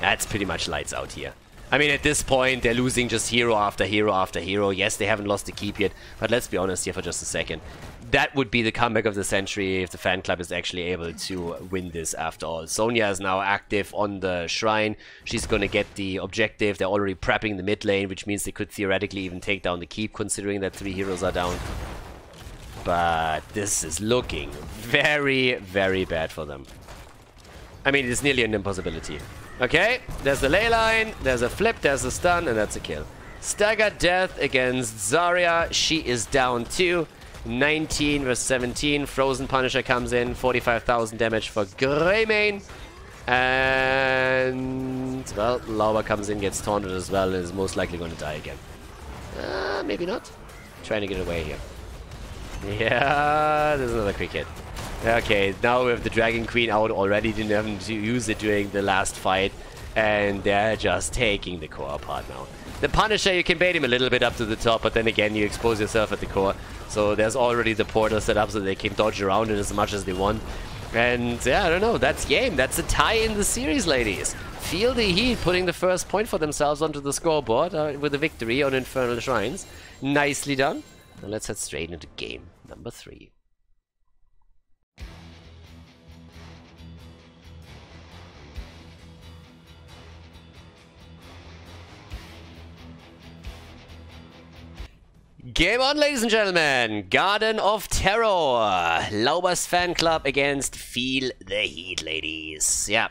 That's pretty much lights out here. I mean, at this point, they're losing just hero after hero after hero. Yes, they haven't lost the keep yet, but let's be honest here for just a second. That would be the comeback of the century if the FanClub is actually able to win this after all. Sonya is now active on the shrine. She's going to get the objective. They're already prepping the mid lane, which means they could theoretically even take down the keep, considering that 3 heroes are down. But this is looking very, very bad for them. I mean, it's nearly an impossibility. Okay, there's the ley line, there's a flip, there's a stun, and that's a kill. Staggered death against Zarya. She is down too. 19 versus 17. Frozen Punisher comes in. 45,000 damage for Greymane. And, well, Lauber comes in, gets taunted as well, and is most likely going to die again. Maybe not. Trying to get away here. Yeah, there's another quick hit. Okay, now we have the Dragon Queen out already. Didn't have to use it during the last fight. And they're just taking the core apart now. The Punisher, you can bait him a little bit up to the top, but then again, you expose yourself at the core. So there's already the portal set up so they can dodge around it as much as they want. And yeah, I don't know, that's game. That's a tie in the series, ladies. Feel the Heat putting the first point for themselves onto the scoreboard with a victory on Infernal Shrines. Nicely done. Now let's head straight into game number 3. Game on, ladies and gentlemen! Garden of Terror! Lauber's FanClub against Feel the Heat, ladies. Yeah.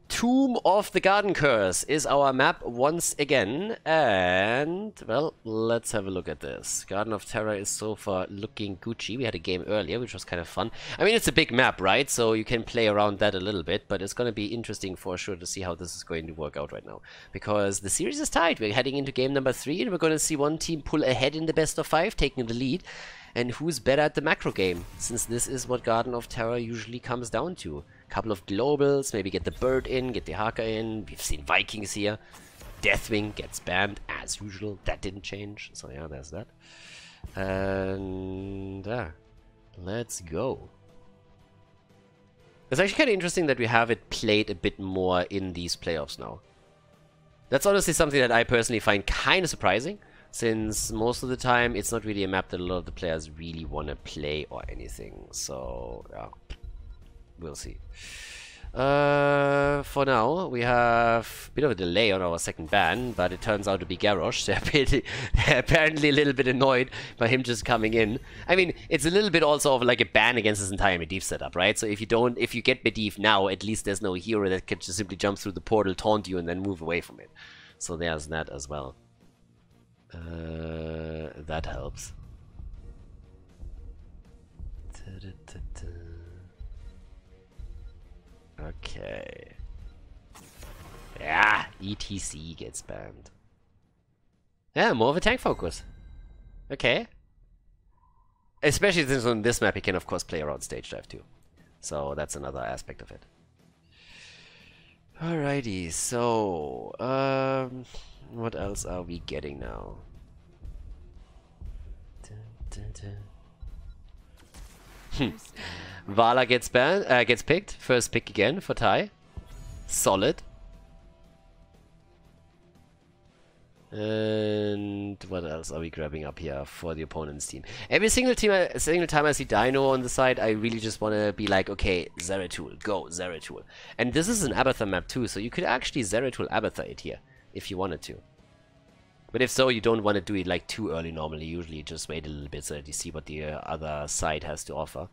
Tomb of the Garden Curse is our map once again. And, well, let's have a look at this. Garden of Terror is so far looking Gucci. We had a game earlier, which was kind of fun. I mean, it's a big map, right? So you can play around that a little bit. But it's going to be interesting for sure to see how this is going to work out right now. Because the series is tight. We're heading into game number 3. And we're going to see one team pull ahead in the best of 5, taking the lead. And who's better at the macro game? Since this is what Garden of Terror usually comes down to. Couple of globals, maybe get the bird in, get the Haka in. We've seen Vikings here. Deathwing gets banned as usual. That didn't change. So yeah, there's that. And let's go. It's actually kind of interesting that we have it played a bit more in these playoffs now. That's honestly something that I personally find kind of surprising, since most of the time it's not really a map that a lot of the players really want to play or anything. So, yeah, we'll see. For now, we have a bit of a delay on our second ban, but it turns out to be GARROSH. They're apparently a little bit annoyed by him just coming in. I mean, it's a little bit also of like a ban against his entire Medivh setup, right? So if you get Medivh now, at least there's no hero that can just simply jump through the portal, taunt you, and then move away from it. So there's that as well. That helps. Okay. Yeah, ETC gets banned. Yeah, more of a tank focus. Okay. Especially since on this map you can of course play around stage dive too. So that's another aspect of it. Alrighty, so what else are we getting now? Vala gets picked. First pick again for Ty. Solid. And what else are we grabbing up here for the opponent's team? Every single time I see Dino on the side, I really just want to be like, okay, Zeratul, go, Zeratul. And this is an Abathur map too, so you could actually Zeratul Abathur it here, if you wanted to. But if so, you don't want to do it like too early normally. Usually just wait a little bit so that you see what the other side has to offer.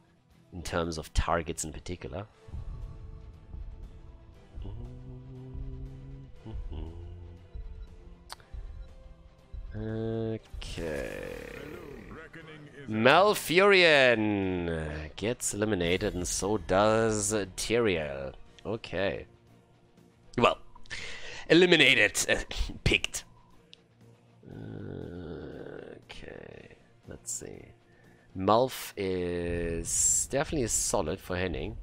In terms of targets in particular. Okay. Malfurion gets eliminated, and so does Tyrael. Okay. Well, eliminated. Picked. Okay. Let's see. Malf is definitely solid for Henning.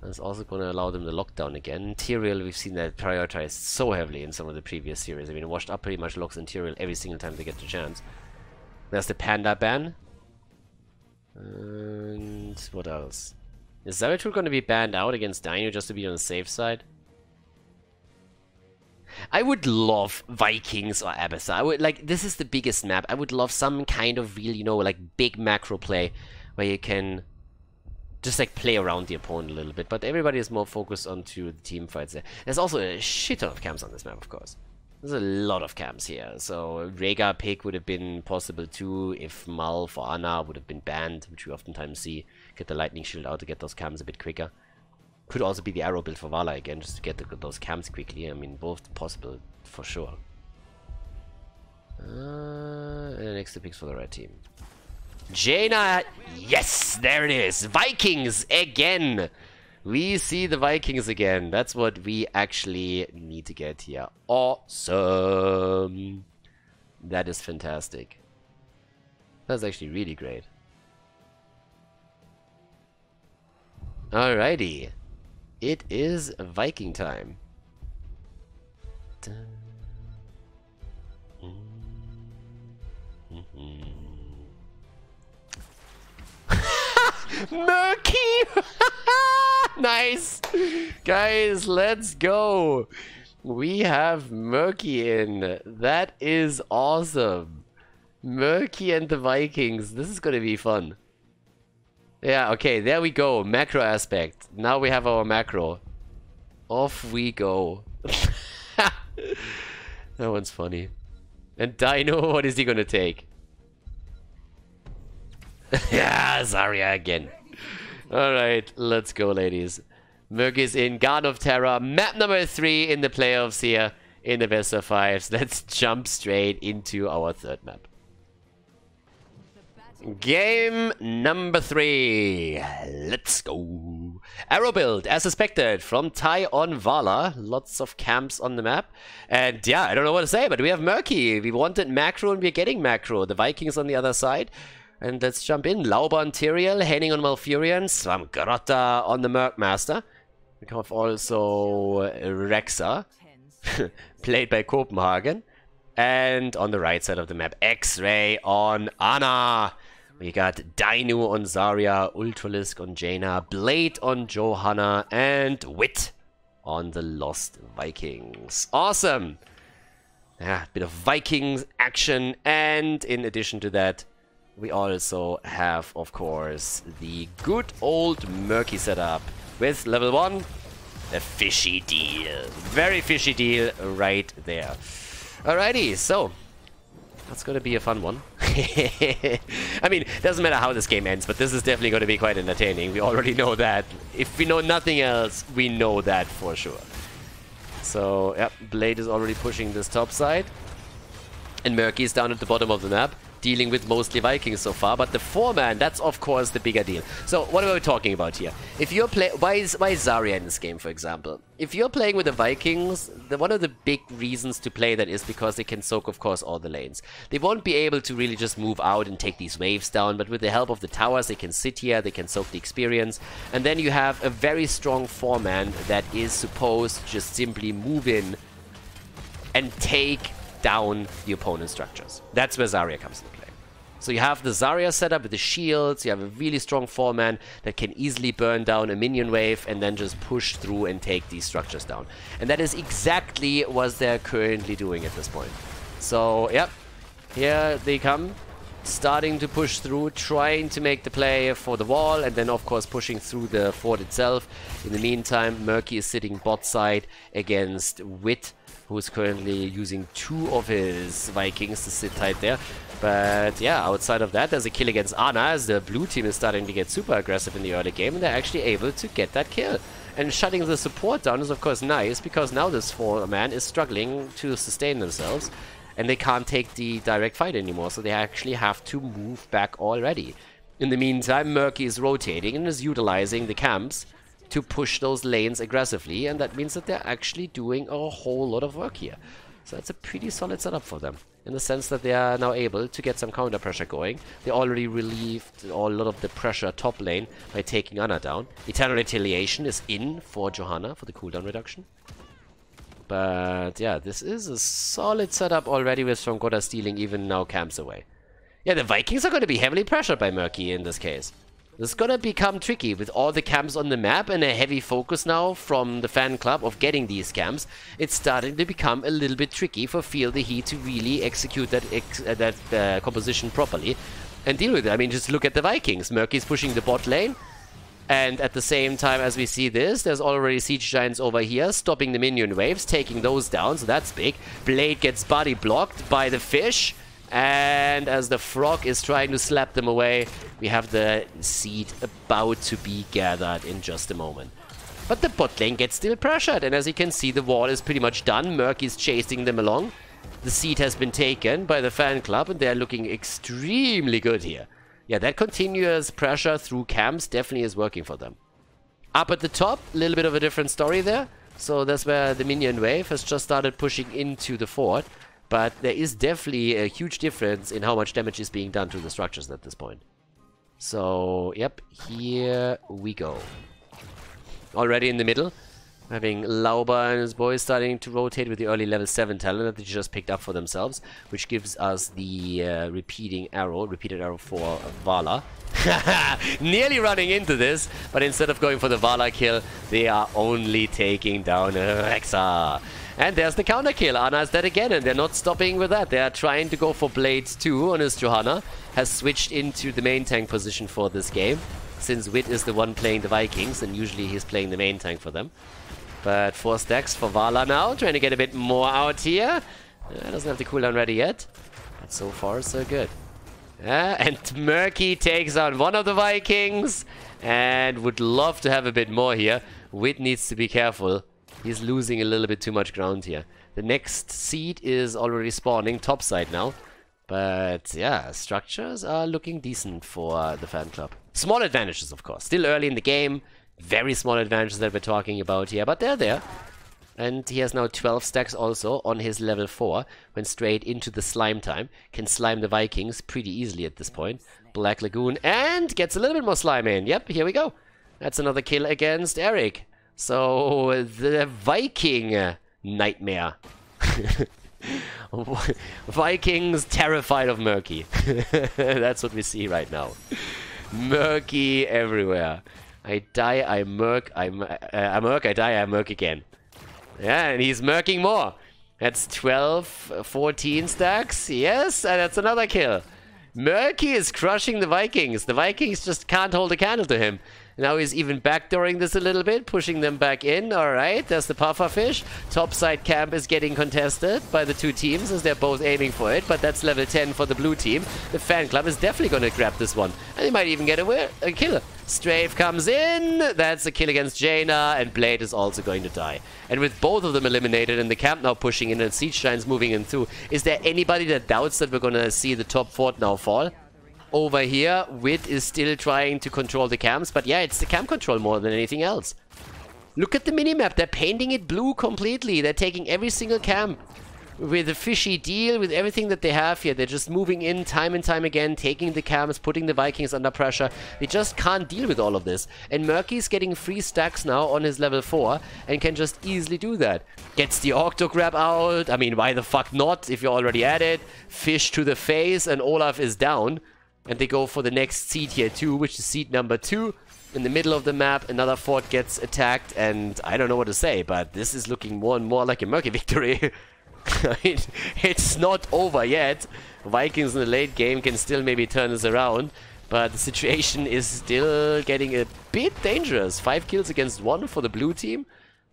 That's also going to allow them the lockdown again. Tyrael, we've seen that prioritized so heavily in some of the previous series. I mean, washed up pretty much locks in Tyrael every single time they get the chance. There's the Panda ban. And what else? Is Zeratul going to be banned out against Dino just to be on the safe side? I would love Vikings or Abathur. I would like, this is the biggest map. I would love some kind of real, you know, like big macro play where you can just like play around the opponent a little bit. But everybody is more focused onto the team fights there. There's also a shit ton of camps on this map, of course. There's a lot of camps here. So Rhaegar pick would have been possible too if Malf or Anna would have been banned, which we oftentimes see. Get the lightning shield out to get those camps a bit quicker. Could also be the arrow build for Vala again, just to get those camps quickly. I mean, both possible for sure. And next picks for the red team. Jaina, yes, there it is. Vikings again. We see the Vikings again. That's what we actually need to get here. Awesome. That is fantastic. That's actually really great. Alrighty. It is Viking time. Murky! Nice! Guys, let's go! We have Murky in. That is awesome. Murky and the Vikings. This is gonna be fun. Yeah, okay, there we go. Macro aspect. Now we have our macro. Off we go. That one's funny. And Dino, what is he gonna take? Yeah, Zarya again. Alright, let's go, ladies. Merc is in, Guard of Terror. Map number 3 in the playoffs here in the best of 5s. Let's jump straight into our third map. Game number 3. Let's go. Arrow build, as suspected, from Ty on Vala. Lots of camps on the map. And yeah, I don't know what to say, but we have Murky. We wanted macro and we're getting macro. The Vikings on the other side. And let's jump in. Lauber on Tyrael, Henning on Malfurion, Swamgrotta on the Merc Master. We have also Rexa, played by Copenhagen. And on the right side of the map, X-Ray on Anna. We got Dino on Zarya, Ultralisk on Jaina, Blade on Johanna, and Wit on the Lost Vikings. Awesome! Yeah, bit of Vikings action, and in addition to that, we also have, of course, the good old Murky setup with level 1, a fishy deal. Very fishy deal right there. Alrighty, so that's gonna be a fun one. I mean, doesn't matter how this game ends, but this is definitely gonna be quite entertaining. We already know that. If we know nothing else, we know that for sure. So, yep, Blade is already pushing this top side. And Murky is down at the bottom of the map, dealing with mostly Vikings so far. But the 4-man, that's of course the bigger deal. So, what are we talking about here? If you're why is Zarya in this game, for example? If you're playing with the Vikings, one of the big reasons to play that is because they can soak, of course, all the lanes. They won't be able to really just move out and take these waves down, but with the help of the towers, they can sit here, they can soak the experience. And then you have a very strong 4-man that is supposed to just simply move in and take down the opponent's structures. That's where Zarya comes into play. So you have the Zarya setup with the shields, you have a really strong 4-man that can easily burn down a minion wave and then just push through and take these structures down. And that is exactly what they're currently doing at this point. So, yep, here they come, starting to push through, trying to make the play for the wall, and then of course pushing through the fort itself. In the meantime, Murky is sitting bot side against Wit, who's currently using 2 of his Vikings to sit tight there. But yeah, outside of that, there's a kill against Ana, as the blue team is starting to get super aggressive in the early game, and they're actually able to get that kill. And shutting the support down is of course nice, because now this 4-man is struggling to sustain themselves, and they can't take the direct fight anymore, so they actually have to move back already. In the meantime, Murky is rotating and is utilizing the camps to push those lanes aggressively, and that means that they're actually doing a whole lot of work here. So it's a pretty solid setup for them, in the sense that they are now able to get some counter pressure going. They already relieved a lot of the pressure top lane by taking Ana down. Eternal Retaliation is in for JOHANNA for the cooldown reduction. But yeah, this is a solid setup already, with Strongota stealing even now camps away. Yeah, the Vikings are going to be heavily pressured by Murky in this case. This is gonna become tricky with all the camps on the map and a heavy focus now from the FanClub of getting these camps. It's starting to become a little bit tricky for Feel the Heat to really execute that composition properly and deal with it. I mean, just look at the Vikings. Murky's pushing the bot lane, and at the same time as we see this, there's already Siege Giants over here stopping the minion waves, taking those down, so that's big. Blade gets body blocked by the fish. And as the frog is trying to slap them away, we have the seed about to be gathered in just a moment. But the bot lane gets still pressured, and as you can see, the wall is pretty much done. Murky is chasing them along. The seed has been taken by the FanClub, and they're looking extremely good here. Yeah, that continuous pressure through camps definitely is working for them. Up at the top, a little bit of a different story there. So that's where the minion wave has just started pushing into the fort. But there is definitely a huge difference in how much damage is being done to the structures at this point. So, yep, here we go. Already in the middle, having Lauber and his boys starting to rotate with the early level 7 talent that they just picked up for themselves, which gives us the repeated arrow for Vala. Nearly running into this, but instead of going for the Vala kill, they are only taking down Rexa. And there's the counter kill. Ana is dead again, and they're not stopping with that. They are trying to go for Blades too on his JOHANNA. Has switched into the main tank position for this game, since Wit is the one playing the Vikings, and usually he's playing the main tank for them. But 4 stacks for Vala now, trying to get a bit more out here. Doesn't have the cooldown ready yet, but so far so good. And Murky takes out one of the Vikings, and would love to have a bit more here. Wit needs to be careful. He's losing a little bit too much ground here. The next seed is already spawning topside now. But yeah, structures are looking decent for the FanClub. Small advantages, of course. Still early in the game. Very small advantages that we're talking about here, but they're there. And he has now 12 stacks also on his level 4. Went straight into the slime time. Can slime the Vikings pretty easily at this point. Black Lagoon, and gets a little bit more slime in. Yep, here we go. That's another kill against Eric. So, the Viking nightmare. Vikings terrified of Murky. That's what we see right now. Murky everywhere. I die, I murk, I murk, I die, I murk again. Yeah, and he's murking more. That's 12, 14 stacks. Yes, and that's another kill. Murky is crushing the Vikings. The Vikings just can't hold a candle to him. Now he's even backdooring this a little bit, pushing them back in. Alright, there's the pufferfish. Topside camp is getting contested by the two teams as they're both aiming for it, but that's level 10 for the blue team. The FanClub is definitely going to grab this one. And they might even get a kill. Strafe comes in. That's a kill against Jaina, and Blade is also going to die. And with both of them eliminated and the camp now pushing in and Siege Giants moving in through, is there anybody that doubts that we're going to see the top fort now fall? Over here, Wit is still trying to control the camps, but yeah, it's the camp control more than anything else. Look at the minimap. They're painting it blue completely. They're taking every single camp with a fishy deal, with everything that they have here. They're just moving in time and time again, taking the camps, putting the Vikings under pressure. They just can't deal with all of this. And Murky's getting 3 stacks now on his level 4 and can just easily do that. Gets the Octo Grab out. I mean, why the fuck not if you're already at it? Fish to the face, and Olaf is down. And they go for the next seed here too, which is seed number 2. In the middle of the map, another fort gets attacked, and I don't know what to say, but this is looking more and more like a Murky victory. It's not over yet. Vikings in the late game can still maybe turn this around, but the situation is still getting a bit dangerous. 5 kills against 1 for the blue team.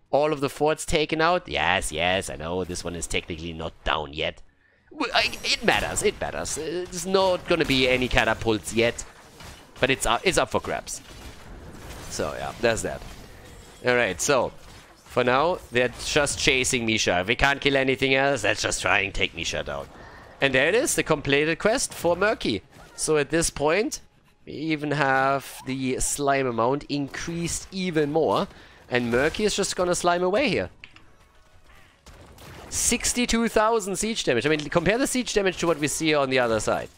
All of the forts taken out. Yes, I know this one is technically not down yet. It matters, it matters. There's not gonna be any catapults yet, but it's up for grabs. So yeah, there's that. Alright, so for now, they're just chasing Misha. If we can't kill anything else, let's just try and take Misha down. And there it is, the completed quest for Murky. So at this point, we even have the slime amount increased even more, and Murky is just gonna slime away here. 62,000 siege damage. I mean, compare the siege damage to what we see on the other side.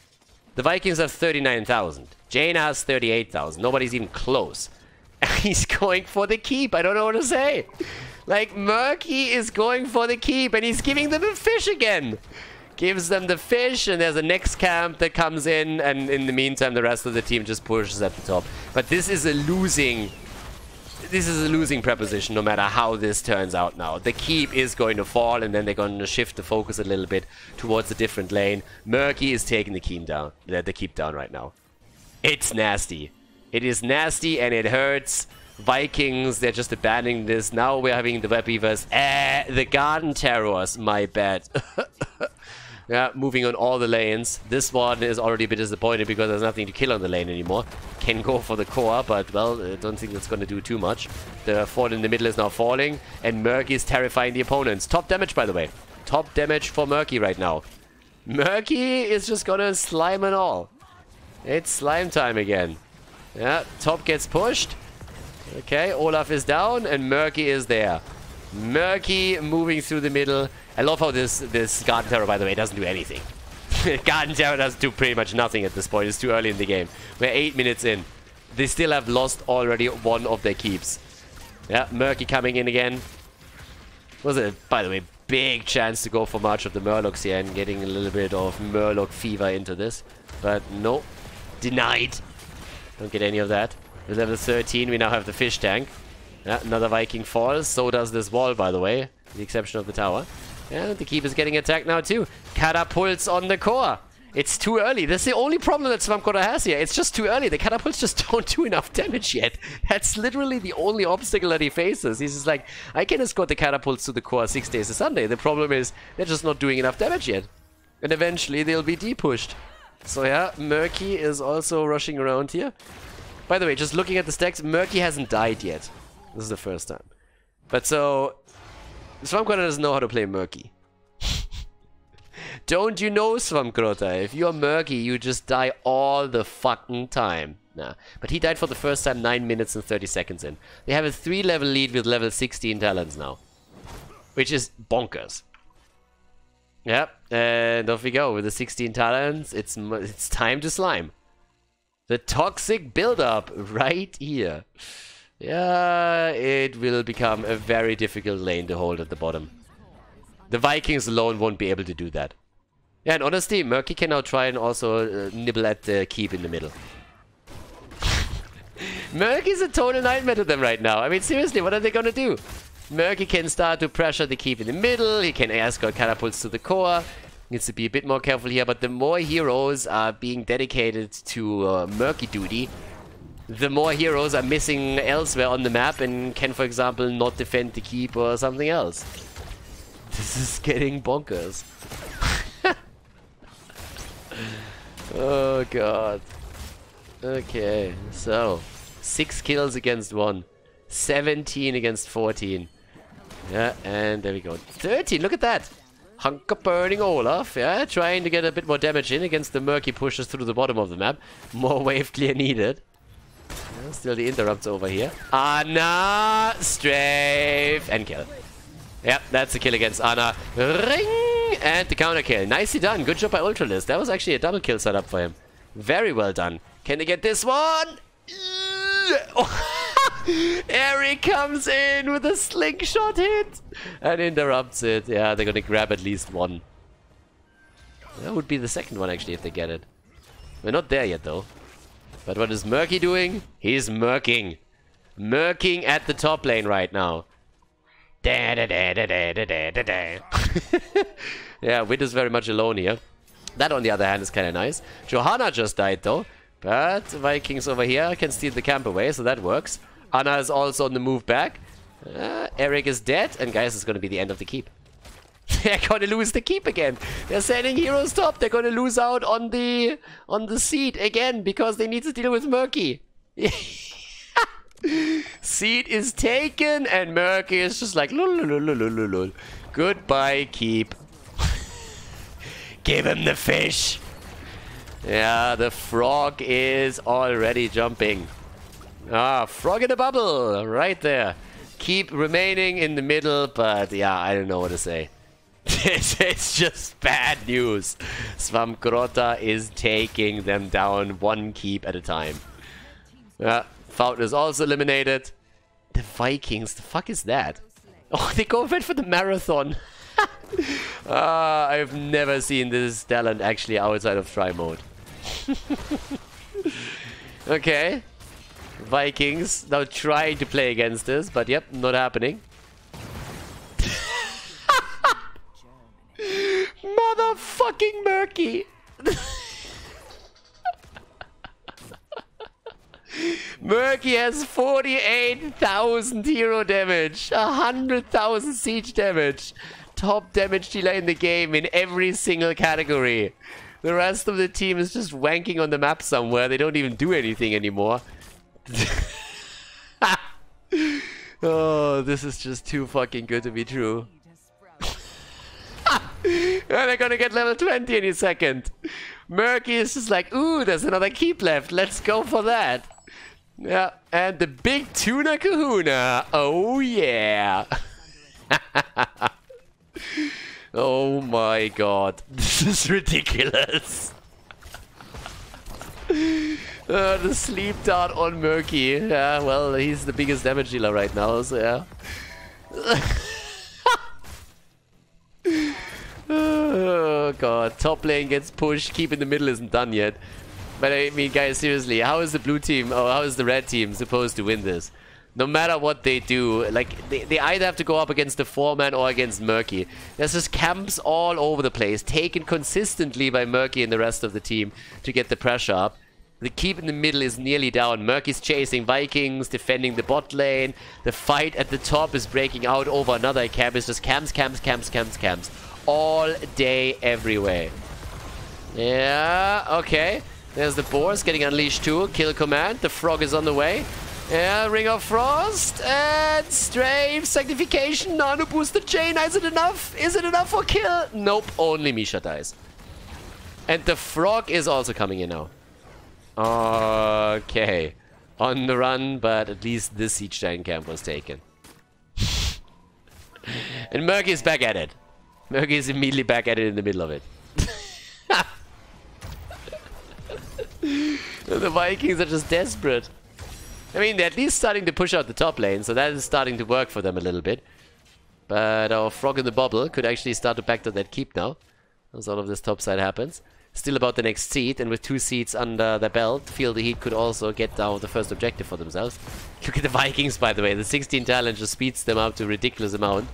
The Vikings have 39,000. Jaina has 38,000. Nobody's even close. He's going for the keep. I don't know what to say. Like, Murky is going for the keep, and he's giving them a fish again. Gives them the fish, and there's a next camp that comes in, and in the meantime, the rest of the team just pushes at the top. But this is a losing preposition no matter how this turns out now. The keep is going to fall, and then they're going to shift the focus a little bit towards a different lane. Murky is taking the keep down right now. It's nasty. It is nasty and it hurts. Vikings, they're just abandoning this. Now we're having the Web Weavers. The Garden Terrors, my bad. Yeah, moving on all the lanes. This one is already a bit disappointed because there's nothing to kill on the lane anymore. Can go for the core, but, well, I don't think that's going to do too much. The fort in the middle is now falling, and Murky is terrifying the opponents. Top damage, by the way. Top damage for Murky right now. Murky is just going to slime and all. It's slime time again. Yeah, top gets pushed. Okay, Olaf is down, and Murky is there. Murky moving through the middle. I love how this Garden Terror, by the way, doesn't do anything. Garden Terror doesn't do pretty much nothing at this point. It's too early in the game. We're 8 minutes in. They still have lost already one of their keeps. Yeah, Murky coming in again. Was it, by the way, big chance to go for March of the Murlocs here and getting a little bit of Murloc fever into this. But no. Denied. Don't get any of that. With level 13, we now have the fish tank. Yeah, another Viking falls. So does this wall, by the way. With the exception of the tower. Yeah, the keep is getting attacked now too. Catapults on the core. It's too early. That's the only problem that Swamkota has here. It's just too early. The catapults just don't do enough damage yet. That's literally the only obstacle that he faces. He's just like, I can escort the catapults to the core 6 days a Sunday. The problem is, they're just not doing enough damage yet. And eventually, they'll be depushed. So yeah, Murky is also rushing around here. By the way, just looking at the stacks, Murky hasn't died yet. This is the first time. But so, Swamkota doesn't know how to play Murky. Don't you know, Swamkota? If you're Murky, you just die all the fucking time. Nah. But he died for the first time 9 minutes and 30 seconds in. They have a 3-level lead with level 16 talents now. Which is bonkers. Yep, and off we go. With the 16 talents, it's time to slime. The toxic build-up right here. Yeah, it will become a very difficult lane to hold at the bottom. The Vikings alone won't be able to do that. Yeah, and honestly, Murky can now try and also nibble at the keep in the middle. Murky's a total nightmare to them right now. I mean, seriously, what are they gonna do? Murky can start to pressure the keep in the middle. He can air scout catapults to the core. Needs to be a bit more careful here, but the more heroes are being dedicated to Murky duty, the more heroes are missing elsewhere on the map and can, for example, not defend the keep or something else. This is getting bonkers. Oh god. Okay, so 6 kills against 1. 17 against 14. Yeah, and there we go. 13, look at that! Hunker burning Olaf, yeah, trying to get a bit more damage in against the Murky pushes through the bottom of the map. More wave clear needed. Yeah, still the interrupts over here. Anna, strafe, and kill. Yeah, that's the kill against Anna. Ring! And the counter kill. Nicely done. Good job by Ultralist. That was actually a double kill setup for him. Very well done. Can they get this one? Eric comes in with a slingshot hit and interrupts it. Yeah, they're gonna grab at least one. That would be the second one actually if they get it. We're not there yet though. But what is Murky doing? He's murking. Murking at the top lane right now. Yeah, Wit is very much alone here. That on the other hand is kind of nice. Johanna just died though. But Vikings over here can steal the camp away, so that works. Anna is also on the move back. Eric is dead, and guys, it's going to be the end of the keep. They're going to lose the keep again. They're sending heroes top. They're going to lose out on the seed again because they need to deal with Murky. Seed is taken, and Murky is just like lol. Goodbye, keep. Give him the fish. Yeah, the frog is already jumping. Ah, frog in a bubble, right there. Keep remaining in the middle, but yeah, I don't know what to say. It's just bad news. Svamgrota is taking them down one keep at a time. Yeah, Fountain is also eliminated. The Vikings, the fuck is that? Oh, they go right for the marathon. I've never seen this talent actually outside of try mode. Okay. Vikings now trying to play against this, but yep, not happening. Motherfucking Murky! Murky has 48,000 hero damage, 100,000 siege damage, top damage dealer in the game in every single category. The rest of the team is just wanking on the map somewhere. They don't even do anything anymore. Oh, this is just too fucking good to be true. And they're gonna get level 20 any second. Murky is just like, ooh, there's another keep left. Let's go for that. Yeah, and the big tuna kahuna. Oh, yeah. Oh my god. This is ridiculous. The sleep dart on Murky. Yeah, well, he's the biggest damage dealer right now, so yeah. Oh god, top lane gets pushed, keep in the middle isn't done yet. But I mean, guys, seriously, how is the blue team, or how is the red team supposed to win this? No matter what they do, like, they either have to go up against the 4-man or against Murky. There's just camps all over the place, taken consistently by Murky and the rest of the team to get the pressure up. The keep in the middle is nearly down. Murky's chasing Vikings, defending the bot lane. The fight at the top is breaking out over another camp. It's just camps. All day, everywhere. Yeah, okay. There's the boars getting unleashed too. Kill command. The frog is on the way. Yeah, Ring of Frost. And strafe, sanctification, nano boosted chain. Is it enough? Is it enough for kill? Nope, only Misha dies. And the frog is also coming in now. Okay. On the run, but at least this siege giant camp was taken. And Murky is back at it. Murky is immediately back at it in the middle of it. The Vikings are just desperate. I mean, they're at least starting to push out the top lane, so that is starting to work for them a little bit. But our frog in the bubble could actually start to backdoor that keep now, as all of this top side happens. still about the next seed, and with 2 seeds under their belt, Feel the Heat could also get down the first objective for themselves. Look at the Vikings, by the way. The 16 talent just speeds them up to a ridiculous amount.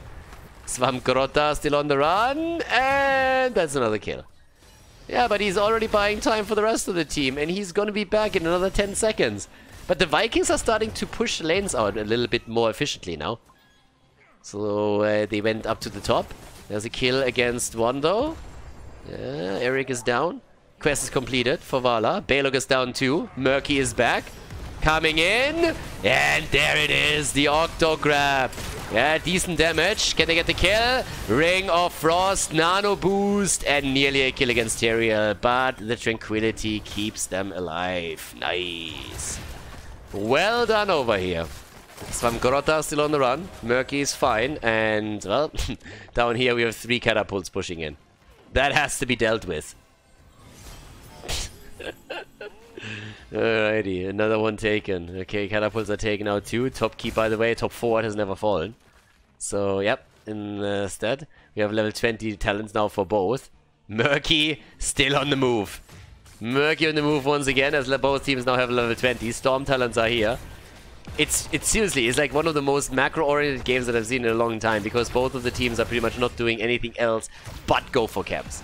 Svamgrota still on the run, and that's another kill. Yeah, but he's already buying time for the rest of the team, and he's gonna be back in another 10 seconds. But the Vikings are starting to push the lanes out a little bit more efficiently now. So they went up to the top. There's a kill against Wando. Yeah, Eric is down. Quest is completed for Vala. Balog is down too. Murky is back. Coming in. And there it is. The Octo Grab. Yeah, decent damage. Can they get the kill? Ring of Frost, Nano Boost, and nearly a kill against Teriel. But the Tranquility keeps them alive. Nice. Well done over here. Svamgrota still on the run. Murky is fine. And, well, down here we have 3 catapults pushing in. That has to be dealt with. Alrighty, another one taken. Okay, catapults are taken out too. Top key, by the way, top 4 has never fallen. So, yep, instead, we have level 20 talents now for both. Murky, still on the move. Murky on the move once again, as both teams now have level 20. Storm talents are here. It's seriously, it's like one of the most macro-oriented games that I've seen in a long time, because both of the teams are pretty much not doing anything else but go for camps.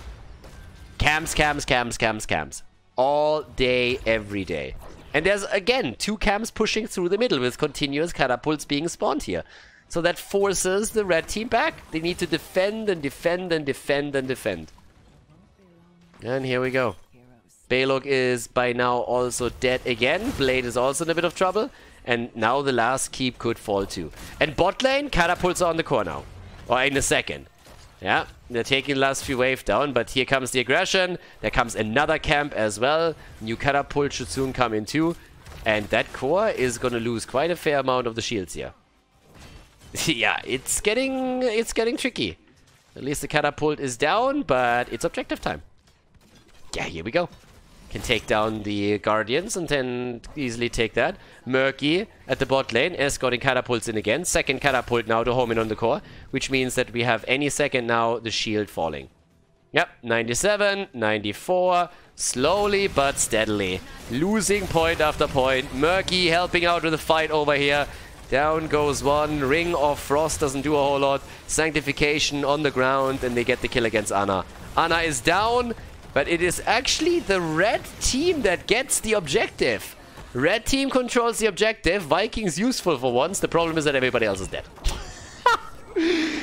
Camps, camps, camps, camps, camps. All day, every day. And there's, again, 2 camps pushing through the middle with continuous catapults being spawned here. So that forces the red team back. They need to defend and defend and defend and defend. And here we go. Balog is by now also dead again. Blade is also in a bit of trouble. And now the last keep could fall too. And bot lane, catapults are on the core now. Or in a second. Yeah, they're taking the last few waves down, but here comes the aggression. There comes another camp as well. New catapult should soon come in too. And that core is gonna lose quite a fair amount of the shields here. Yeah, it's getting tricky. At least the catapult is down, but it's objective time. Yeah, here we go. Can take down the Guardians and then easily take that. Murky at the bot lane, escorting catapults in again. Second catapult now to home in on the core, which means that we have any second now the shield falling. Yep, 97, 94, slowly but steadily. Losing point after point. Murky helping out with the fight over here. Down goes one. Ring of Frost doesn't do a whole lot. Sanctification on the ground, and they get the kill against Ana. Ana is down. But it is actually the red team that gets the objective. Red team controls the objective. Vikings useful for once. The problem is that everybody else is dead.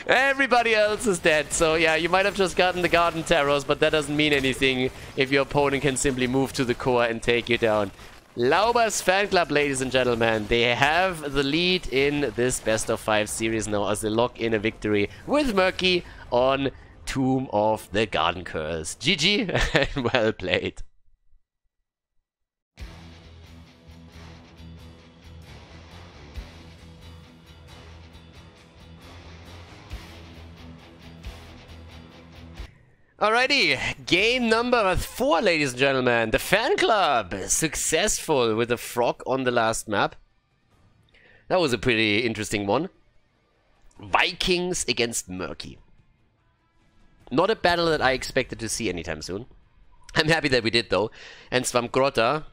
Everybody else is dead. So yeah, you might have just gotten the Garden Terrors, but that doesn't mean anything if your opponent can simply move to the core and take you down. Lauber's fan club, ladies and gentlemen. They have the lead in this best of 5 series now as they lock in a victory with Murky on Tomb of the Garden Curse. GG and well played. Alrighty, game number 4, ladies and gentlemen. The fan club successful with a frog on the last map. That was a pretty interesting one. Vikings against Murky. Not a battle that I expected to see anytime soon. I'm happy that we did though. And Svamgrota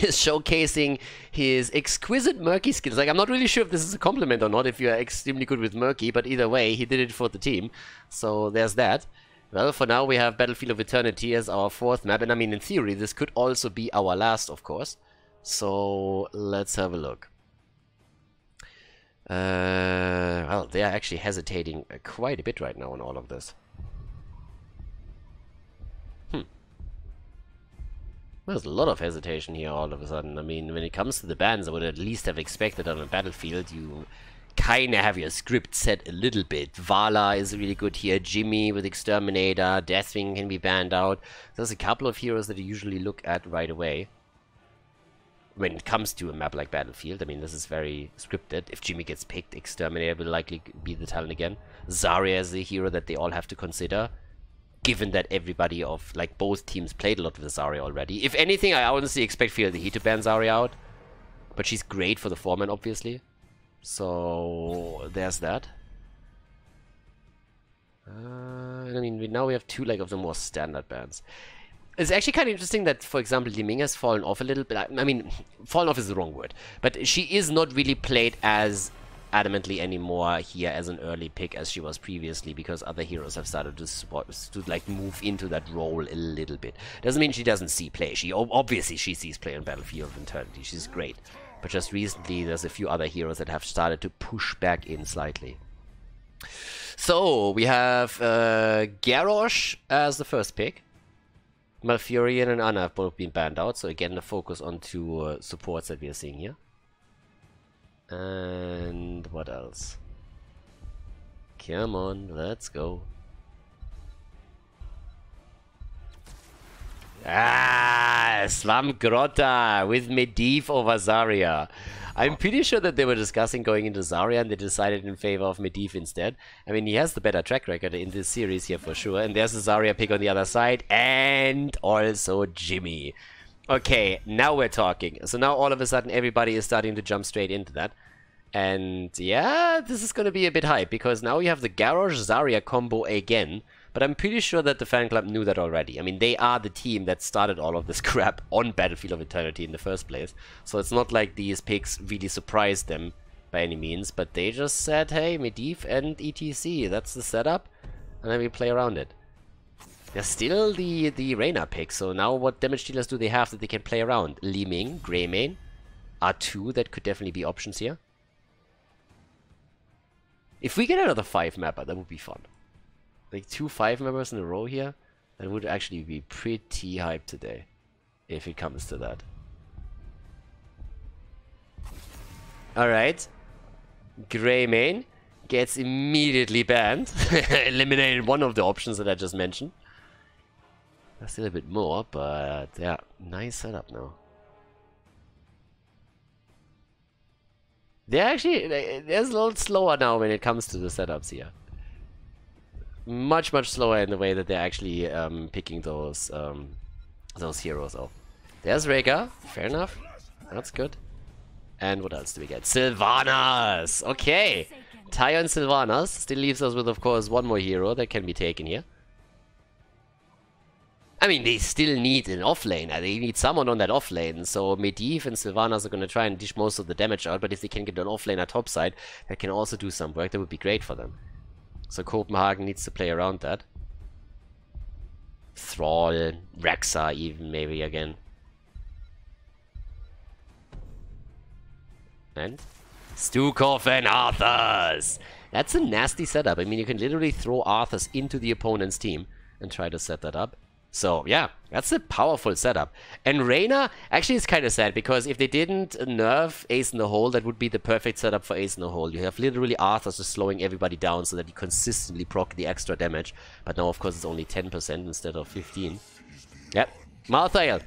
is showcasing his exquisite Murky skills. Like, I'm not really sure if this is a compliment or not, if you are extremely good with Murky, but either way, he did it for the team. So there's that. Well, for now we have Battlefield of Eternity as our 4th map, and I mean, in theory, this could also be our last, of course. So let's have a look. Well, they are actually hesitating quite a bit right now on all of this. There's a lot of hesitation here all of a sudden. I mean, when it comes to the bans, I would at least have expected on a Battlefield you kind of have your script set a little bit. Vala is really good here. Jimmy with Exterminator. Deathwing can be banned out. There's a couple of heroes that you usually look at right away when it comes to a map like Battlefield. I mean, this is very scripted. If Jimmy gets picked, Exterminator will likely be the talent again. Zarya is the hero that they all have to consider, given that everybody of, like, both teams played a lot with Zarya already. If anything, I honestly expect Fear the Heat to ban Zarya out. But she's great for the foreman, obviously. So, there's that. I mean, now we have 2, like, of the more standard bans. It's actually kind of interesting that, for example, Li Ming has fallen off a little bit. I mean, fallen off is the wrong word. But she is not really played as adamantly anymore here as an early pick as she was previously, because other heroes have started to like move into that role a little bit. Doesn't mean she doesn't see play. She obviously she sees play on Battlefield of Eternity. She's great. But just recently, there's a few other heroes that have started to push back in slightly. So, we have GARROSH as the first pick. Malfurion and Ana have both been banned out, so again the focus on two supports that we are seeing here. And what else? Come on, let's go. Ah, Swamgrota with Medivh over Zarya. I'm pretty sure that they were discussing going into Zarya and they decided in favor of Medivh instead. I mean, he has the better track record in this series here for sure. And there's a Zarya pick on the other side. And also Jimmy. Okay, now we're talking. So now all of a sudden everybody is starting to jump straight into that. And yeah, this is going to be a bit hype, because now we have the GARROSH-Zarya combo again. But I'm pretty sure that the FanClub knew that already. I mean, they are the team that started all of this crap on Battlefield of Eternity in the first place. So it's not like these picks really surprised them by any means. But they just said, hey, Medivh and ETC, that's the setup. And then we play around it. There's still the Reyna pick. So now what damage dealers do they have that they can play around? Li Ming, Greymane, R2, that could definitely be options here. If we get another 5-mapper, that would be fun. Like 2 5-members in a row here, that would actually be pretty hyped today, if it comes to that. Alright. Greymane gets immediately banned. Eliminated one of the options that I just mentioned. There's still a bit more, but yeah, nice setup now. They're actually, they're a little slower now when it comes to the setups here. Much slower in the way that they're actually picking those heroes off. There's Rhaegar, fair enough, that's good. And what else do we get? Sylvanas! Okay! Taya and Sylvanas still leaves us with, of course, one more hero that can be taken here. I mean, they still need an offlaner. They need someone on that offlane. So Medivh and Sylvanas are going to try and dish most of the damage out. But if they can get an offlaner topside, that can also do some work. That would be great for them. So Copenhagen needs to play around that. Thrall, Rexa even maybe again. And Stukov and Arthas. That's a nasty setup. I mean, you can literally throw Arthas into the opponent's team and try to set that up. So, yeah, that's a powerful setup. And Reyna, actually it's kind of sad, because if they didn't nerf Ace in the Hole, that would be the perfect setup for Ace in the Hole. You have literally Arthas just slowing everybody down so that you consistently proc the extra damage. But now, of course, it's only 10% instead of 15. Yep. Malthael.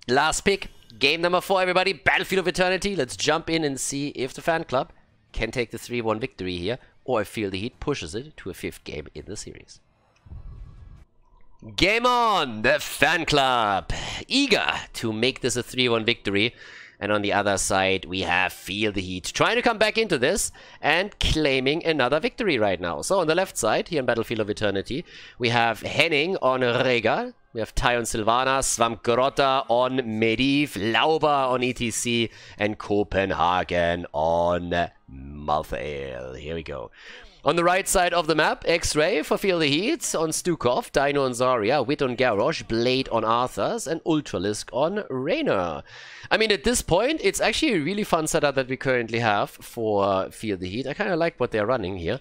Last pick. Game number 4, everybody. Battlefield of Eternity. Let's jump in and see if the FanClub can take the 3-1 victory here, or if Feel the Heat pushes it to a 5th game in the series. Game on! The FanClub, eager to make this a 3-1 victory. And on the other side, we have Feel the Heat trying to come back into this and claiming another victory right now. So on the left side, here in Battlefield of Eternity, we have Henning on Rhaegar. We have Ty on Sylvanas, Swamgrota on Medivh, Lauber on ETC, and Copenhagen on Malthael. Here we go. On the right side of the map, X-Ray for Feel the Heat on Stukov, Dino on Zarya, Wit on GARROSH, Blade on Arthas, and Ultralisk on Reyna. I mean, at this point, it's actually a really fun setup that we currently have for Feel the Heat. I kind of like what they're running here.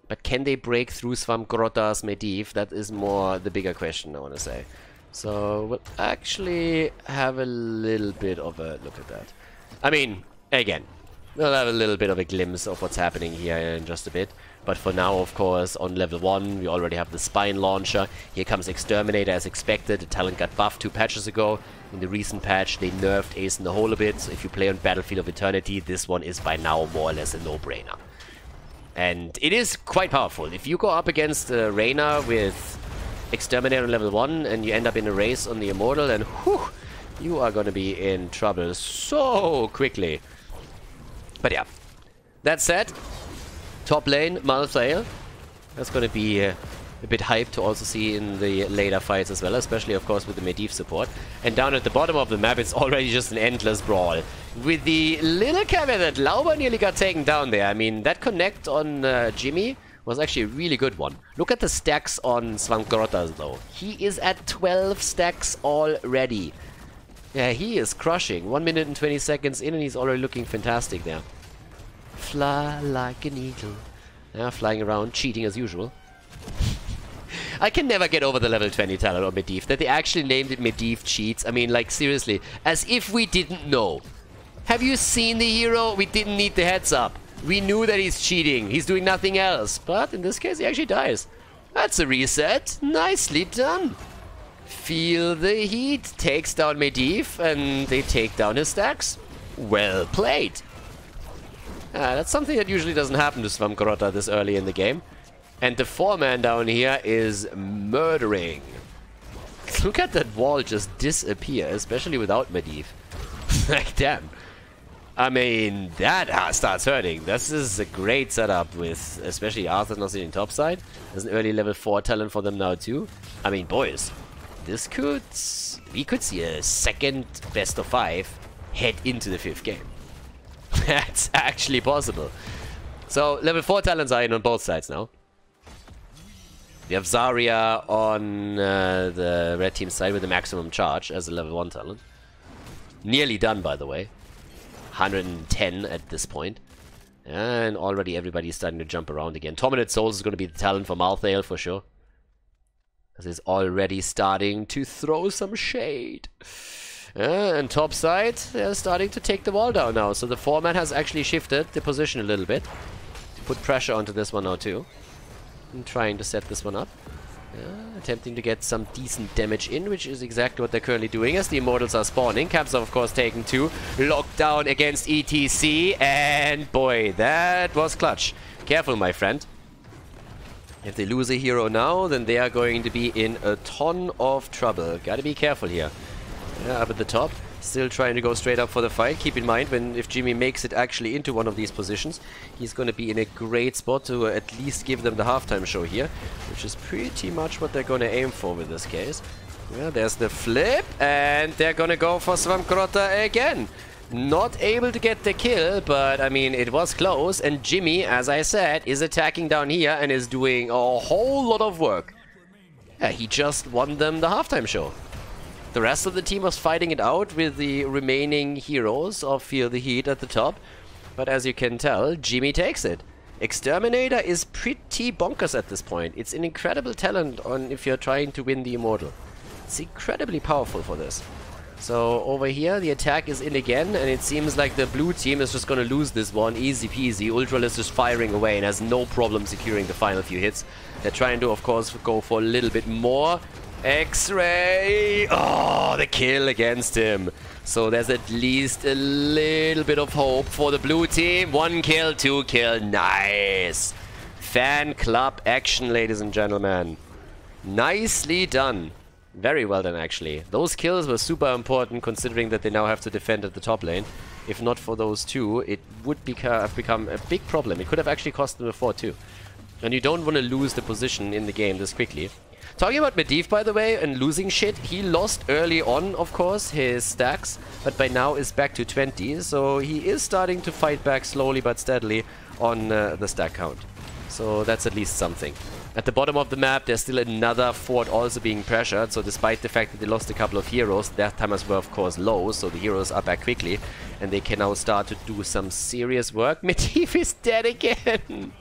But can they break through Swamgrota's Medivh? That is more the bigger question, I want to say. So, we'll actually have a little bit of a look at that. I mean, again, we'll have a little bit of a glimpse of what's happening here in just a bit. But for now, of course, on level 1, we already have the Spine Launcher. Here comes Exterminator as expected. The talent got buffed 2 patches ago. In the recent patch, they nerfed Ace in the Hole a bit. So if you play on Battlefield of Eternity, this one is by now more or less a no-brainer. And it is quite powerful. If you go up against Reyna with Exterminator on level 1 and you end up in a race on the Immortal, then whew, you are going to be in trouble so quickly. But yeah, that said, top lane, Malthael. That's going to be a bit hyped to also see in the later fights as well, especially of course with the Medivh support. And down at the bottom of the map, it's already just an endless brawl. With the little caveat that Lauber nearly got taken down there. I mean, that connect on Jimmy was actually a really good one. Look at the stacks on Svankgrotta though. He is at 12 stacks already. Yeah, he is crushing. 1 minute and 20 seconds in and he's already looking fantastic there. Fly like an eagle. Yeah, flying around, cheating as usual. I can never get over the level 20 talent on Medivh. That they actually named it Medivh Cheats. I mean, like, seriously. As if we didn't know. Have you seen the hero? We didn't need the heads up. We knew that he's cheating. He's doing nothing else. But in this case, he actually dies. That's a reset. Nicely done. Feel the heat. Takes down Medivh, and they take down his stacks. Well played. That's something that usually doesn't happen to Svankgrotta this early in the game. And the 4-man down here is murdering. Look at that wall just disappear, especially without Medivh. Like, damn. I mean, that starts hurting. This is a great setup with, especially Arthur not sitting topside. There's an early level 4 talent for them now too. I mean, boys, this could... we could see a second best of 5 head into the 5th game. That's actually possible. So, level 4 talents are in on both sides now. We have Zarya on the red team side with the maximum charge as a level 1 talent. Nearly done, by the way. 110 at this point. And already everybody's starting to jump around again. Dominant Souls is going to be the talent for Malthael for sure. Because he's already starting to throw some shade. And top side, they're starting to take the wall down now. So the 4-man has actually shifted the position a little bit. To put pressure onto this one now too. And trying to set this one up. Attempting to get some decent damage in, which is exactly what they're currently doing as the Immortals are spawning. Caps are of course taken 2. Locked down against ETC. And boy, that was clutch. Careful, my friend. If they lose a hero now, then they are going to be in a ton of trouble. Gotta be careful here. Up at the top, still trying to go straight up for the fight. Keep in mind, if Jimmy makes it actually into one of these positions, he's going to be in a great spot to at least give them the halftime show here, which is pretty much what they're going to aim for with this case. Yeah, there's the flip, and they're going to go for Svankgrotta again. Not able to get the kill, but I mean, it was close, and Jimmy, as I said, is attacking down here and is doing a whole lot of work. Yeah, he just won them the halftime show. The rest of the team was fighting it out with the remaining heroes of Feel the Heat at the top. But as you can tell, Jimmy takes it. Exterminator is pretty bonkers at this point. It's an incredible talent on if you're trying to win the Immortal. It's incredibly powerful for this. So over here, the attack is in again, and it seems like the blue team is just going to lose this one. Easy peasy. Ultralisk is firing away and has no problem securing the final few hits. They're trying to, of course, go for a little bit more. X-Ray! Oh, the kill against him. So there's at least a little bit of hope for the blue team. 1 kill, 2 kill. Nice. FanClub action, ladies and gentlemen. Nicely done. Very well done, actually. Those kills were super important considering that they now have to defend at the top lane. If not for those two, it would have become a big problem. It could have actually cost them a 4-2. And you don't want to lose the position in the game this quickly. Talking about Medivh, by the way, and losing shit, he lost early on, of course, his stacks, but by now is back to 20, so he is starting to fight back slowly but steadily on the stack count. So that's at least something. At the bottom of the map, there's still another fort also being pressured, so despite the fact that they lost a couple of heroes, death timers were of course low, so the heroes are back quickly, and they can now start to do some serious work. Medivh is dead again!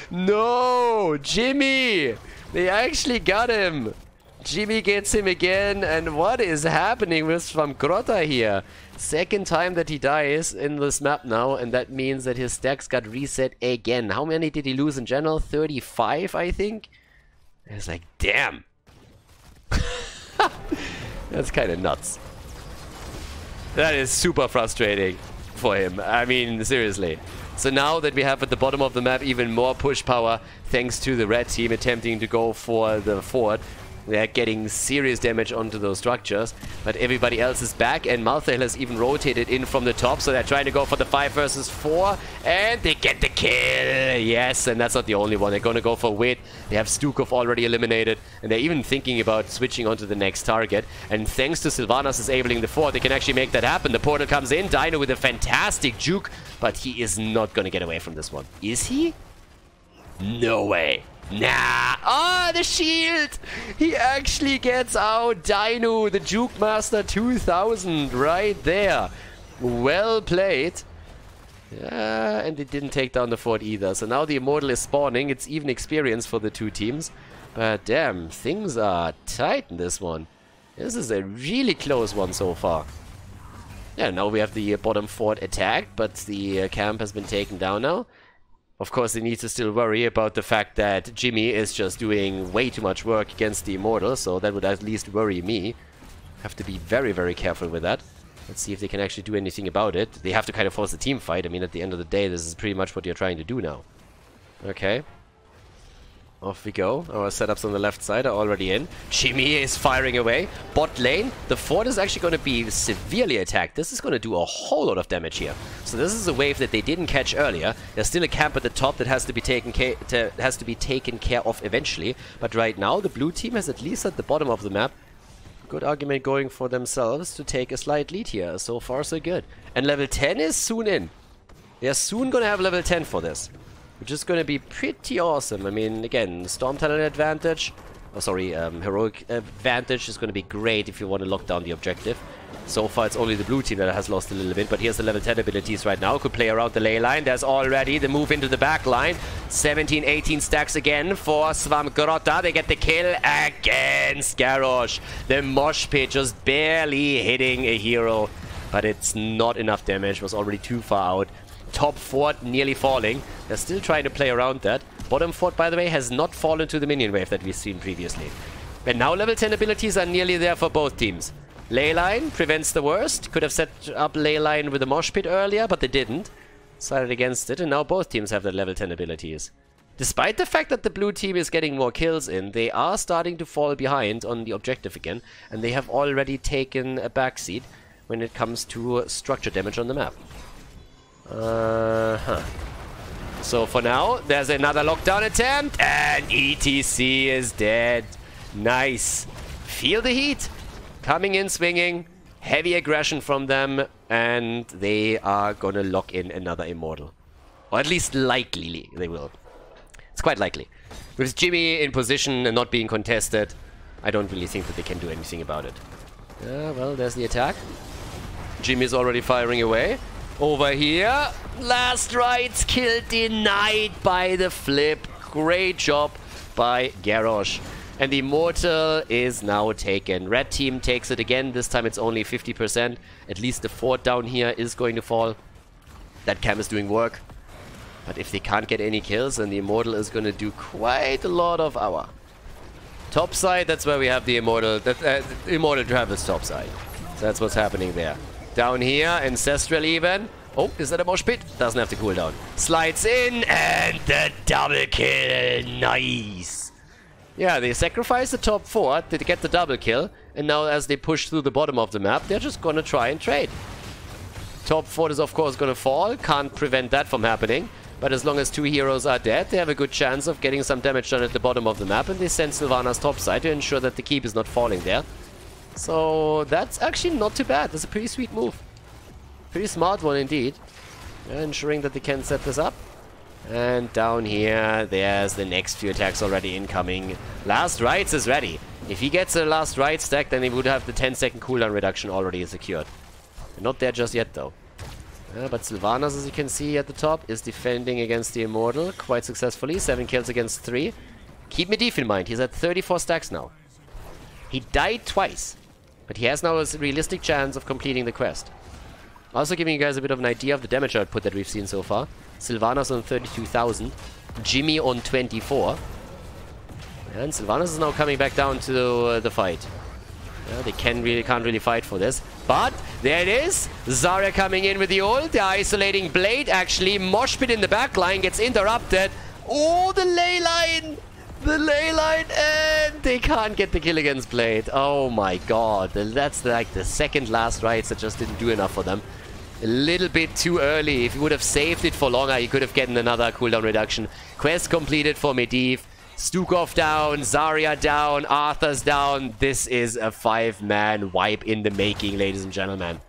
No! Jimmy! They actually got him! Jimmy gets him again, and what is happening with Svankgrotta here? Second time that he dies in this map now, and that means that his stacks got reset again. How many did he lose in general? 35, I think? It's like, damn! That's kind of nuts. That is super frustrating for him. I mean, seriously. So now that we have at the bottom of the map even more push power, thanks to the red team attempting to go for the fort, They're getting serious damage onto those structures, but everybody else is back, and Malthael has even rotated in from the top, so they're trying to go for the 5 versus 4, and they get the kill! Yes, and that's not the only one. They're going to go for Wit. They have Stukov already eliminated, and they're even thinking about switching onto the next target, and thanks to Sylvanas disabling the 4, they can actually make that happen. The portal comes in, Dino with a fantastic juke, but he is not going to get away from this one. Is he? No way. Nah! Oh, the shield! He actually gets out Dino, the Juke Master 2000, right there. Well played. Yeah, and they didn't take down the fort either. So now the Immortal is spawning. It's even experience for the two teams. But damn, things are tight in this one. This is a really close one so far. Yeah, now we have the bottom fort attacked, but the camp has been taken down now. Of course, they need to still worry about the fact that Jimmy is just doing way too much work against the Immortal, so that would at least worry me. Have to be very, very careful with that. Let's see if they can actually do anything about it. They have to kind of force a team fight. I mean, at the end of the day, this is pretty much what you're trying to do now. Okay. Off we go. Our setups on the left side are already in. Jimmy is firing away. Bot lane. The fort is actually going to be severely attacked. This is going to do a whole lot of damage here. So this is a wave that they didn't catch earlier. There's still a camp at the top that has to be taken care of eventually. But right now, the blue team has at least at the bottom of the map good argument going for themselves to take a slight lead here. So far, so good. And level 10 is soon in. They're soon going to have level 10 for this, which is going to be pretty awesome. I mean, again, Storm Talent advantage, Heroic advantage is going to be great if you want to lock down the objective. So far, it's only the blue team that has lost a little bit, but here's the level 10 abilities right now. Could play around the ley line. There's already the move into the back line. 17, 18 stacks again for Svamgrotta. They get the kill against GARROSH. The mosh pit just barely hitting a hero, but it's not enough damage. Was already too far out. Top fort nearly falling. They're still trying to play around that. Bottom fort, by the way, has not fallen to the minion wave that we've seen previously. And now level 10 abilities are nearly there for both teams. Leyline prevents the worst. Could have set up Leyline with a mosh pit earlier, but they didn't. Decided against it, and now both teams have their level 10 abilities. Despite the fact that the blue team is getting more kills in, they are starting to fall behind on the objective again, and they have already taken a backseat when it comes to structure damage on the map. So for now, there's another lockdown attempt, and ETC is dead. Nice. Feel the heat. Coming in swinging. Heavy aggression from them, and they are gonna lock in another Immortal. Or at least likely they will. It's quite likely. With Jimmy in position and not being contested, I don't really think that they can do anything about it. Well, there's the attack. Jimmy's already firing away. Over here, last rights kill denied by the flip. Great job by GARROSH. And the Immortal is now taken. Red team takes it again. This time it's only 50%. At least the fort down here is going to fall. That camp is doing work. But if they can't get any kills, then the Immortal is going to do quite a lot of our. Top side, that's where we have the Immortal. Immortal travels top side. So that's what's happening there. Down here, Ancestral even. Oh, is that a mosh pit? Doesn't have to cool down. Slides in, and the double kill. Nice. Yeah, they sacrifice the top fort to get the double kill. And now as they push through the bottom of the map, they're just going to try and trade. Top fort is of course going to fall. Can't prevent that from happening. But as long as two heroes are dead, they have a good chance of getting some damage done at the bottom of the map. And they send Sylvanas topside to ensure that the keep is not falling there. So that's actually not too bad. That's a pretty sweet move. Pretty smart one indeed. Ensuring that they can set this up. And down here, there's the next few attacks already incoming. Last Rites is ready. If he gets a Last Rite stack, then he would have the 10-second cooldown reduction already secured. Not there just yet, though. But Sylvanas, as you can see at the top, is defending against the Immortal quite successfully. 7 kills against 3. Keep Medivh in mind, he's at 34 stacks now. He died twice, but he has now a realistic chance of completing the quest. Also giving you guys a bit of an idea of the damage output that we've seen so far. Sylvanas on 32,000. Jimmy on 24. And Sylvanas is now coming back down to the fight. Yeah, they can't really fight for this. But there it is. Zarya coming in with the ult. The isolating blade actually. Mosh pit in the back line gets interrupted. Oh, the ley line. The ley line, and they can't get the kill against Blade. Oh my god. That's like the second last rights that just didn't do enough for them. A little bit too early. If you would have saved it for longer, you could have gotten another cooldown reduction. Quest completed for Medivh. Stukov down, Zarya down, Arthur's down. This is a 5-man wipe in the making, ladies and gentlemen.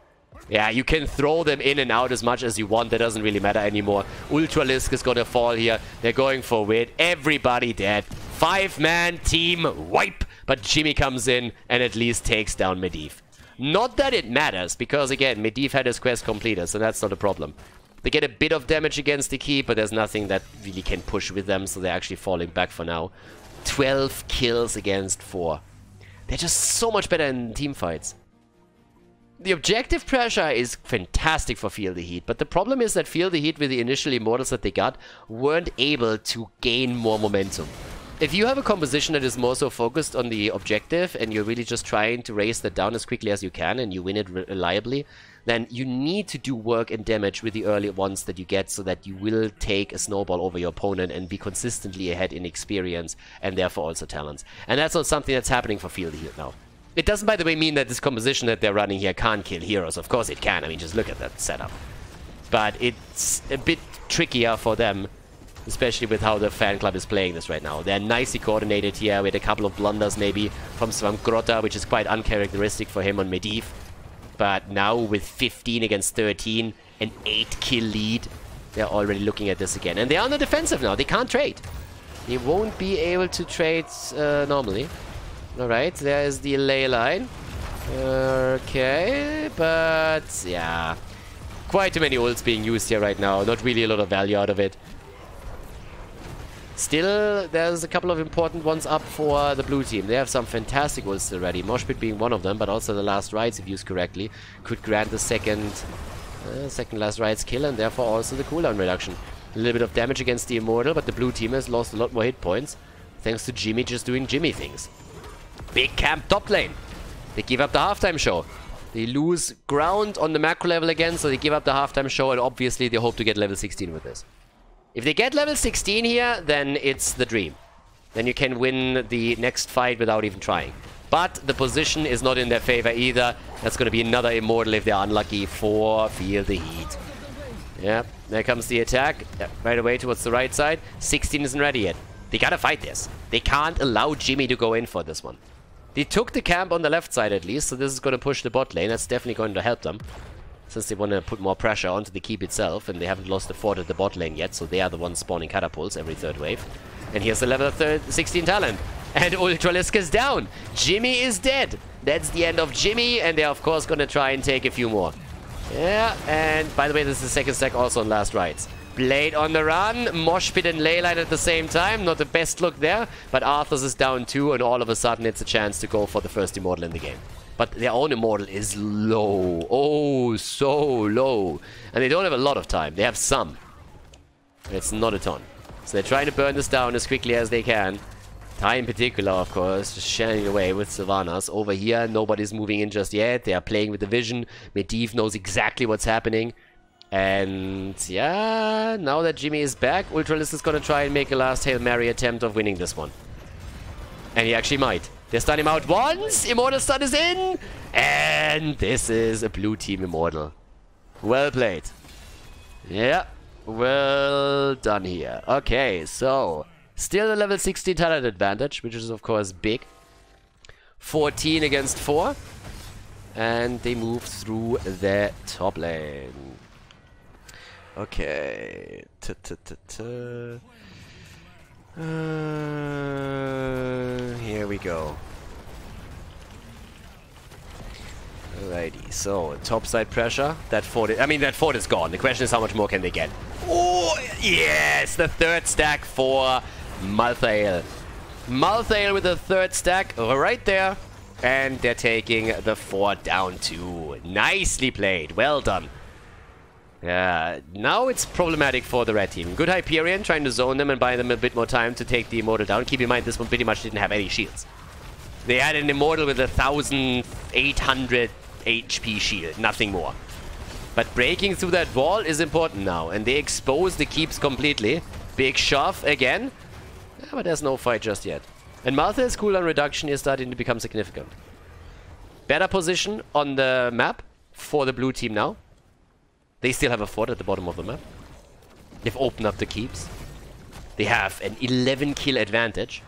Yeah, you can throw them in and out as much as you want. That doesn't really matter anymore. Ultralisk is going to fall here. They're going for Wit. Everybody dead. 5-man team wipe. But Jimmy comes in and at least takes down Medivh. Not that it matters, because again, Medivh had his quest completed, so that's not a problem. They get a bit of damage against the keep, but there's nothing that really can push with them, so they're actually falling back for now. 12 kills against 4. They're just so much better in team fights. The objective pressure is fantastic for Feel the Heat, but the problem is that Feel the Heat, with the initial immortals that they got, weren't able to gain more momentum. If you have a composition that is more so focused on the objective and you're really just trying to race that down as quickly as you can and you win it reliably, then you need to do work and damage with the early ones that you get so that you will take a snowball over your opponent and be consistently ahead in experience and therefore also talents. And that's not something that's happening for Feel the Heat now. It doesn't, by the way, mean that this composition that they're running here can't kill heroes. Of course it can. I mean, just look at that setup. But it's a bit trickier for them, especially with how the FanClub is playing this right now. They're nicely coordinated here with a couple of blunders maybe from Svamgrota, which is quite uncharacteristic for him on Medivh. But now with 15 against 13, an 8-kill lead, they're already looking at this again. And they're on the defensive now. They can't trade. They won't be able to trade normally. Alright, there is the ley line. Okay, but yeah. Quite too many ults being used here right now. Not really a lot of value out of it. Still, there's a couple of important ones up for the blue team. They have some fantastic ults already. Moshpit being one of them, but also the last rights, if used correctly, could grant the second last rights kill, and therefore also the cooldown reduction. A little bit of damage against the Immortal, but the blue team has lost a lot more hit points, thanks to Jimmy just doing Jimmy things. Big camp top lane. They give up the halftime show. They lose ground on the macro level again, so they give up the halftime show, and obviously they hope to get level 16 with this. If they get level 16 here, then it's the dream. Then you can win the next fight without even trying. But the position is not in their favor either. That's going to be another Immortal if they're unlucky for Feel the Heat. Yep, there comes the attack. Yep, right away towards the right side. 16 isn't ready yet. They gotta fight this. They can't allow Jimmy to go in for this one. They took the camp on the left side at least, so this is going to push the bot lane. That's definitely going to help them, since they want to put more pressure onto the keep itself, and they haven't lost the fort at the bot lane yet, so they are the ones spawning catapults every third wave. And here's the level 16 talent. And Ultralisk is down. Jimmy is dead. That's the end of Jimmy, and they're of course going to try and take a few more. Yeah, and by the way, this is the second stack also on last rights. Blade on the run, Moshpit and Leyline at the same time. Not the best look there, but Arthur's is down too, and all of a sudden it's a chance to go for the first Immortal in the game. But their own Immortal is low. Oh, so low. And they don't have a lot of time. They have some. It's not a ton. So they're trying to burn this down as quickly as they can. Tai in particular, of course, just shelling away with Sylvanas. Over here, nobody's moving in just yet. They are playing with the vision. Medivh knows exactly what's happening. And yeah, now that Jimmy is back, Ultralisk is going to try and make a last Hail Mary attempt of winning this one. And he actually might. They stun him out once, Immortal stun is in, and this is a blue team Immortal. Well played. Yeah, well done here. Okay, so still a level 16 talent advantage, which is of course big. 14 against 4. And they move through the top lane. Okay. Here we go. Alrighty, so topside pressure. That fort is gone. The question is how much more can they get? Oh, yes! The third stack for Malthael. Malthael with the third stack right there. And they're taking the fort down too. Nicely played. Well done. Yeah, now it's problematic for the red team. Good Hyperion trying to zone them and buy them a bit more time to take the Immortal down. Keep in mind, this one pretty much didn't have any shields. They had an Immortal with 1,800 HP shield, nothing more. But breaking through that wall is important now, and they expose the keeps completely. Big shove again. but there's no fight just yet. And Malthur's cooldown reduction is starting to become significant. Better position on the map for the blue team now. They still have a fort at the bottom of the map. They've opened up the keeps. They have an 11 kill advantage.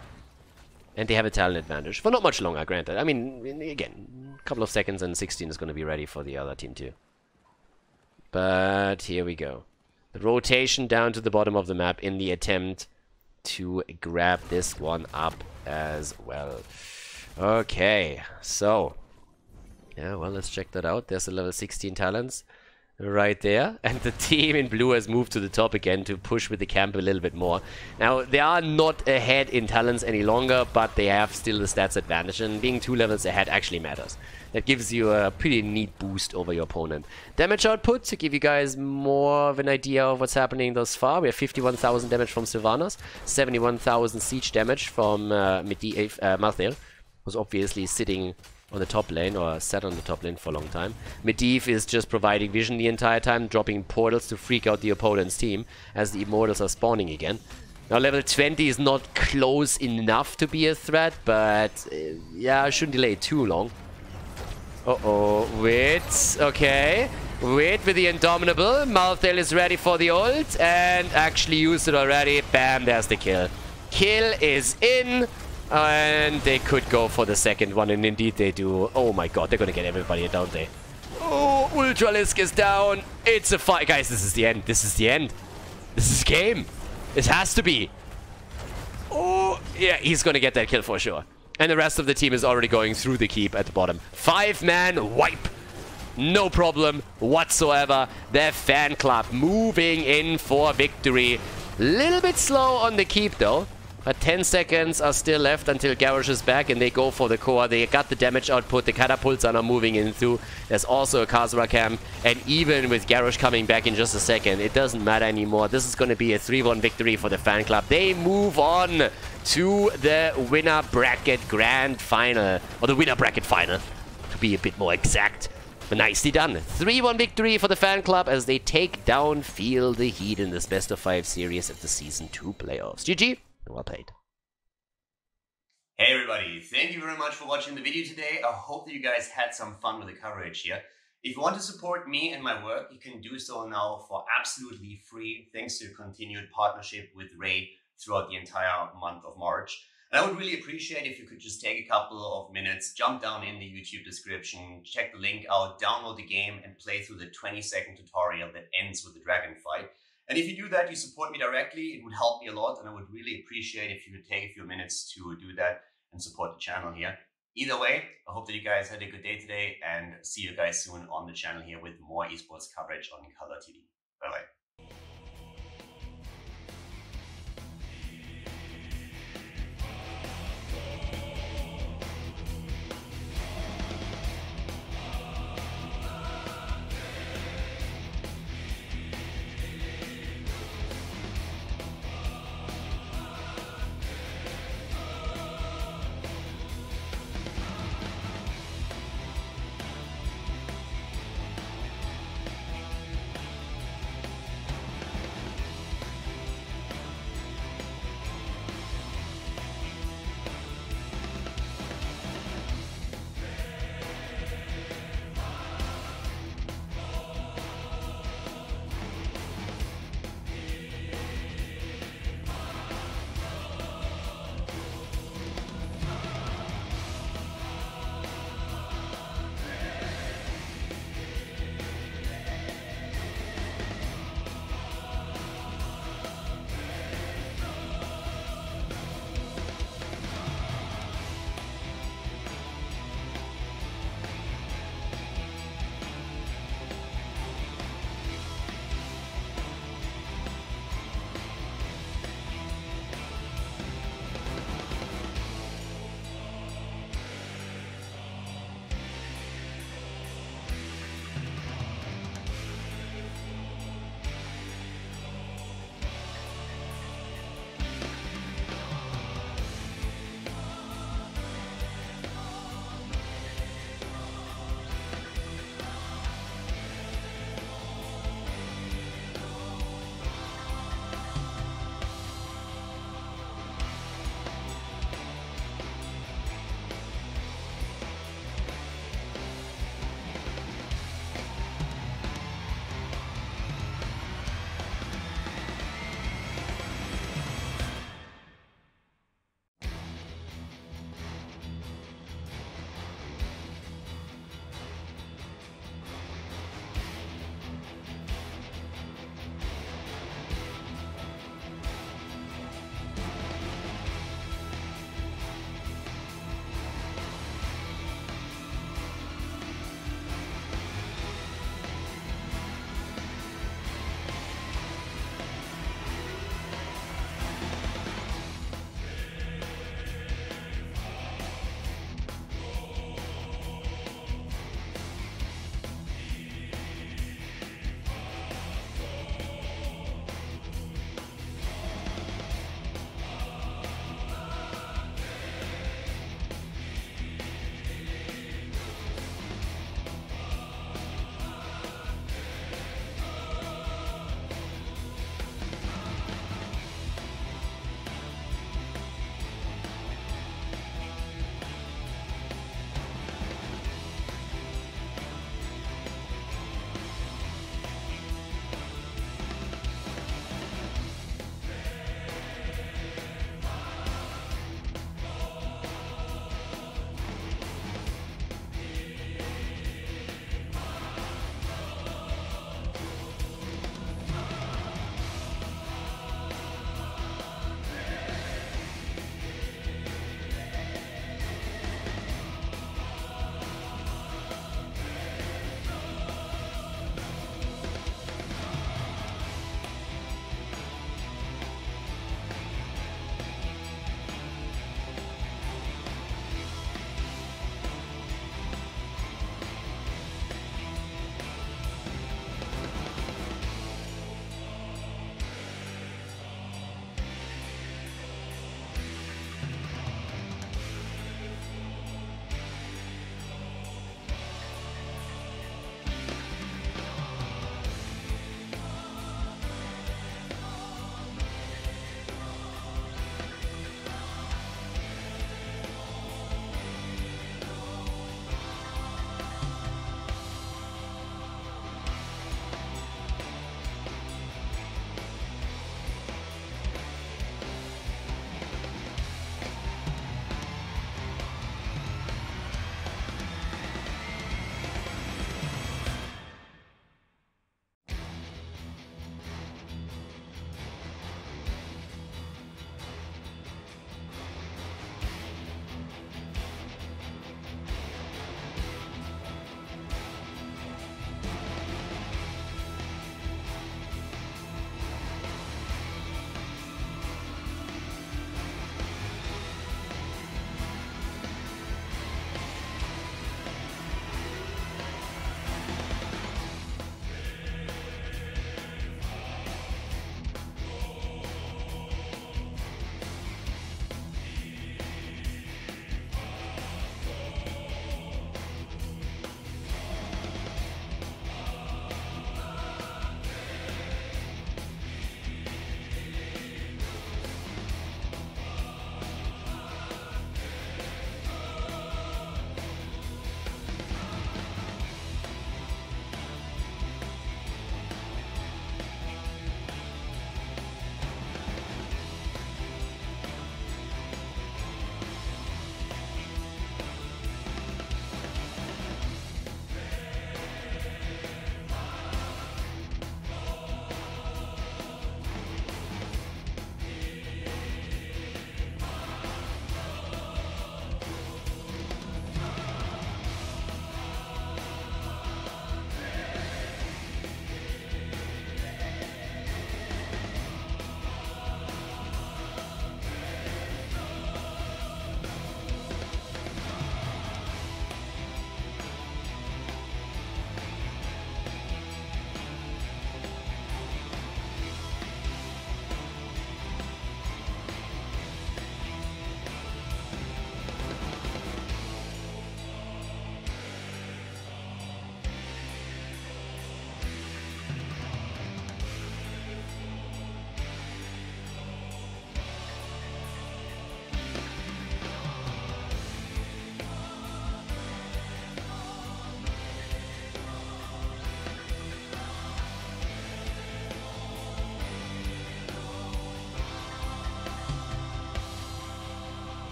And they have a talent advantage. For not much longer, granted. I mean, again, a couple of seconds and 16 is going to be ready for the other team too. But here we go. The rotation down to the bottom of the map in the attempt to grab this one up as well. Okay, so... yeah, well, let's check that out. There's a level 16 talents right there. And the team in blue has moved to the top again to push with the camp a little bit more. Now, they are not ahead in talents any longer, but they have still the stats advantage. And being 2 levels ahead actually matters. That gives you a pretty neat boost over your opponent. Damage output, to give you guys more of an idea of what's happening thus far. We have 51,000 damage from Sylvanas, 71,000 siege damage from Malthael, who's obviously sitting on the top lane, or sat on the top lane for a long time. Medivh is just providing vision the entire time, dropping portals to freak out the opponent's team as the Immortals are spawning again. Now level 20 is not close enough to be a threat, but yeah, I shouldn't delay it too long. Uh-oh, wait, okay. Wait with the Indomitable. Malthael is ready for the ult and actually used it already. Bam, there's the kill. Kill is in. And they could go for the second one, and indeed they do. Oh my god, they're gonna get everybody, don't they? Oh, Ultralisk is down. It's a fight. Guys, this is the end. This is the end. This is game. It has to be. Oh, yeah, he's gonna get that kill for sure. And the rest of the team is already going through the keep at the bottom. 5-man wipe. No problem whatsoever. Their FanClub moving in for victory. Little bit slow on the keep though. But 10 seconds are still left until GARROSH is back and they go for the core. They got the damage output. The catapults are now moving in through. There's also a Khaldor camp. And even with GARROSH coming back in just a second, it doesn't matter anymore. This is going to be a 3-1 victory for the FanClub. They move on to the winner bracket grand final. Or the winner bracket final, to be a bit more exact. But nicely done. 3-1 victory for the FanClub as they take down Feel the Heat in this best of 5 series at the Season 2 playoffs. GG. Well played. Hey everybody, thank you very much for watching the video today. I hope that you guys had some fun with the coverage here. If you want to support me and my work, you can do so now for absolutely free, thanks to a continued partnership with Raid throughout the entire month of March. And I would really appreciate if you could just take a couple of minutes, jump down in the YouTube description, check the link out, download the game and play through the 20-second tutorial that ends with the dragon fight. And if you do that, you support me directly, it would help me a lot, and I would really appreciate if you could take a few minutes to do that and support the channel here. Either way, I hope that you guys had a good day today, and see you guys soon on the channel here with more esports coverage on Khaldor TV.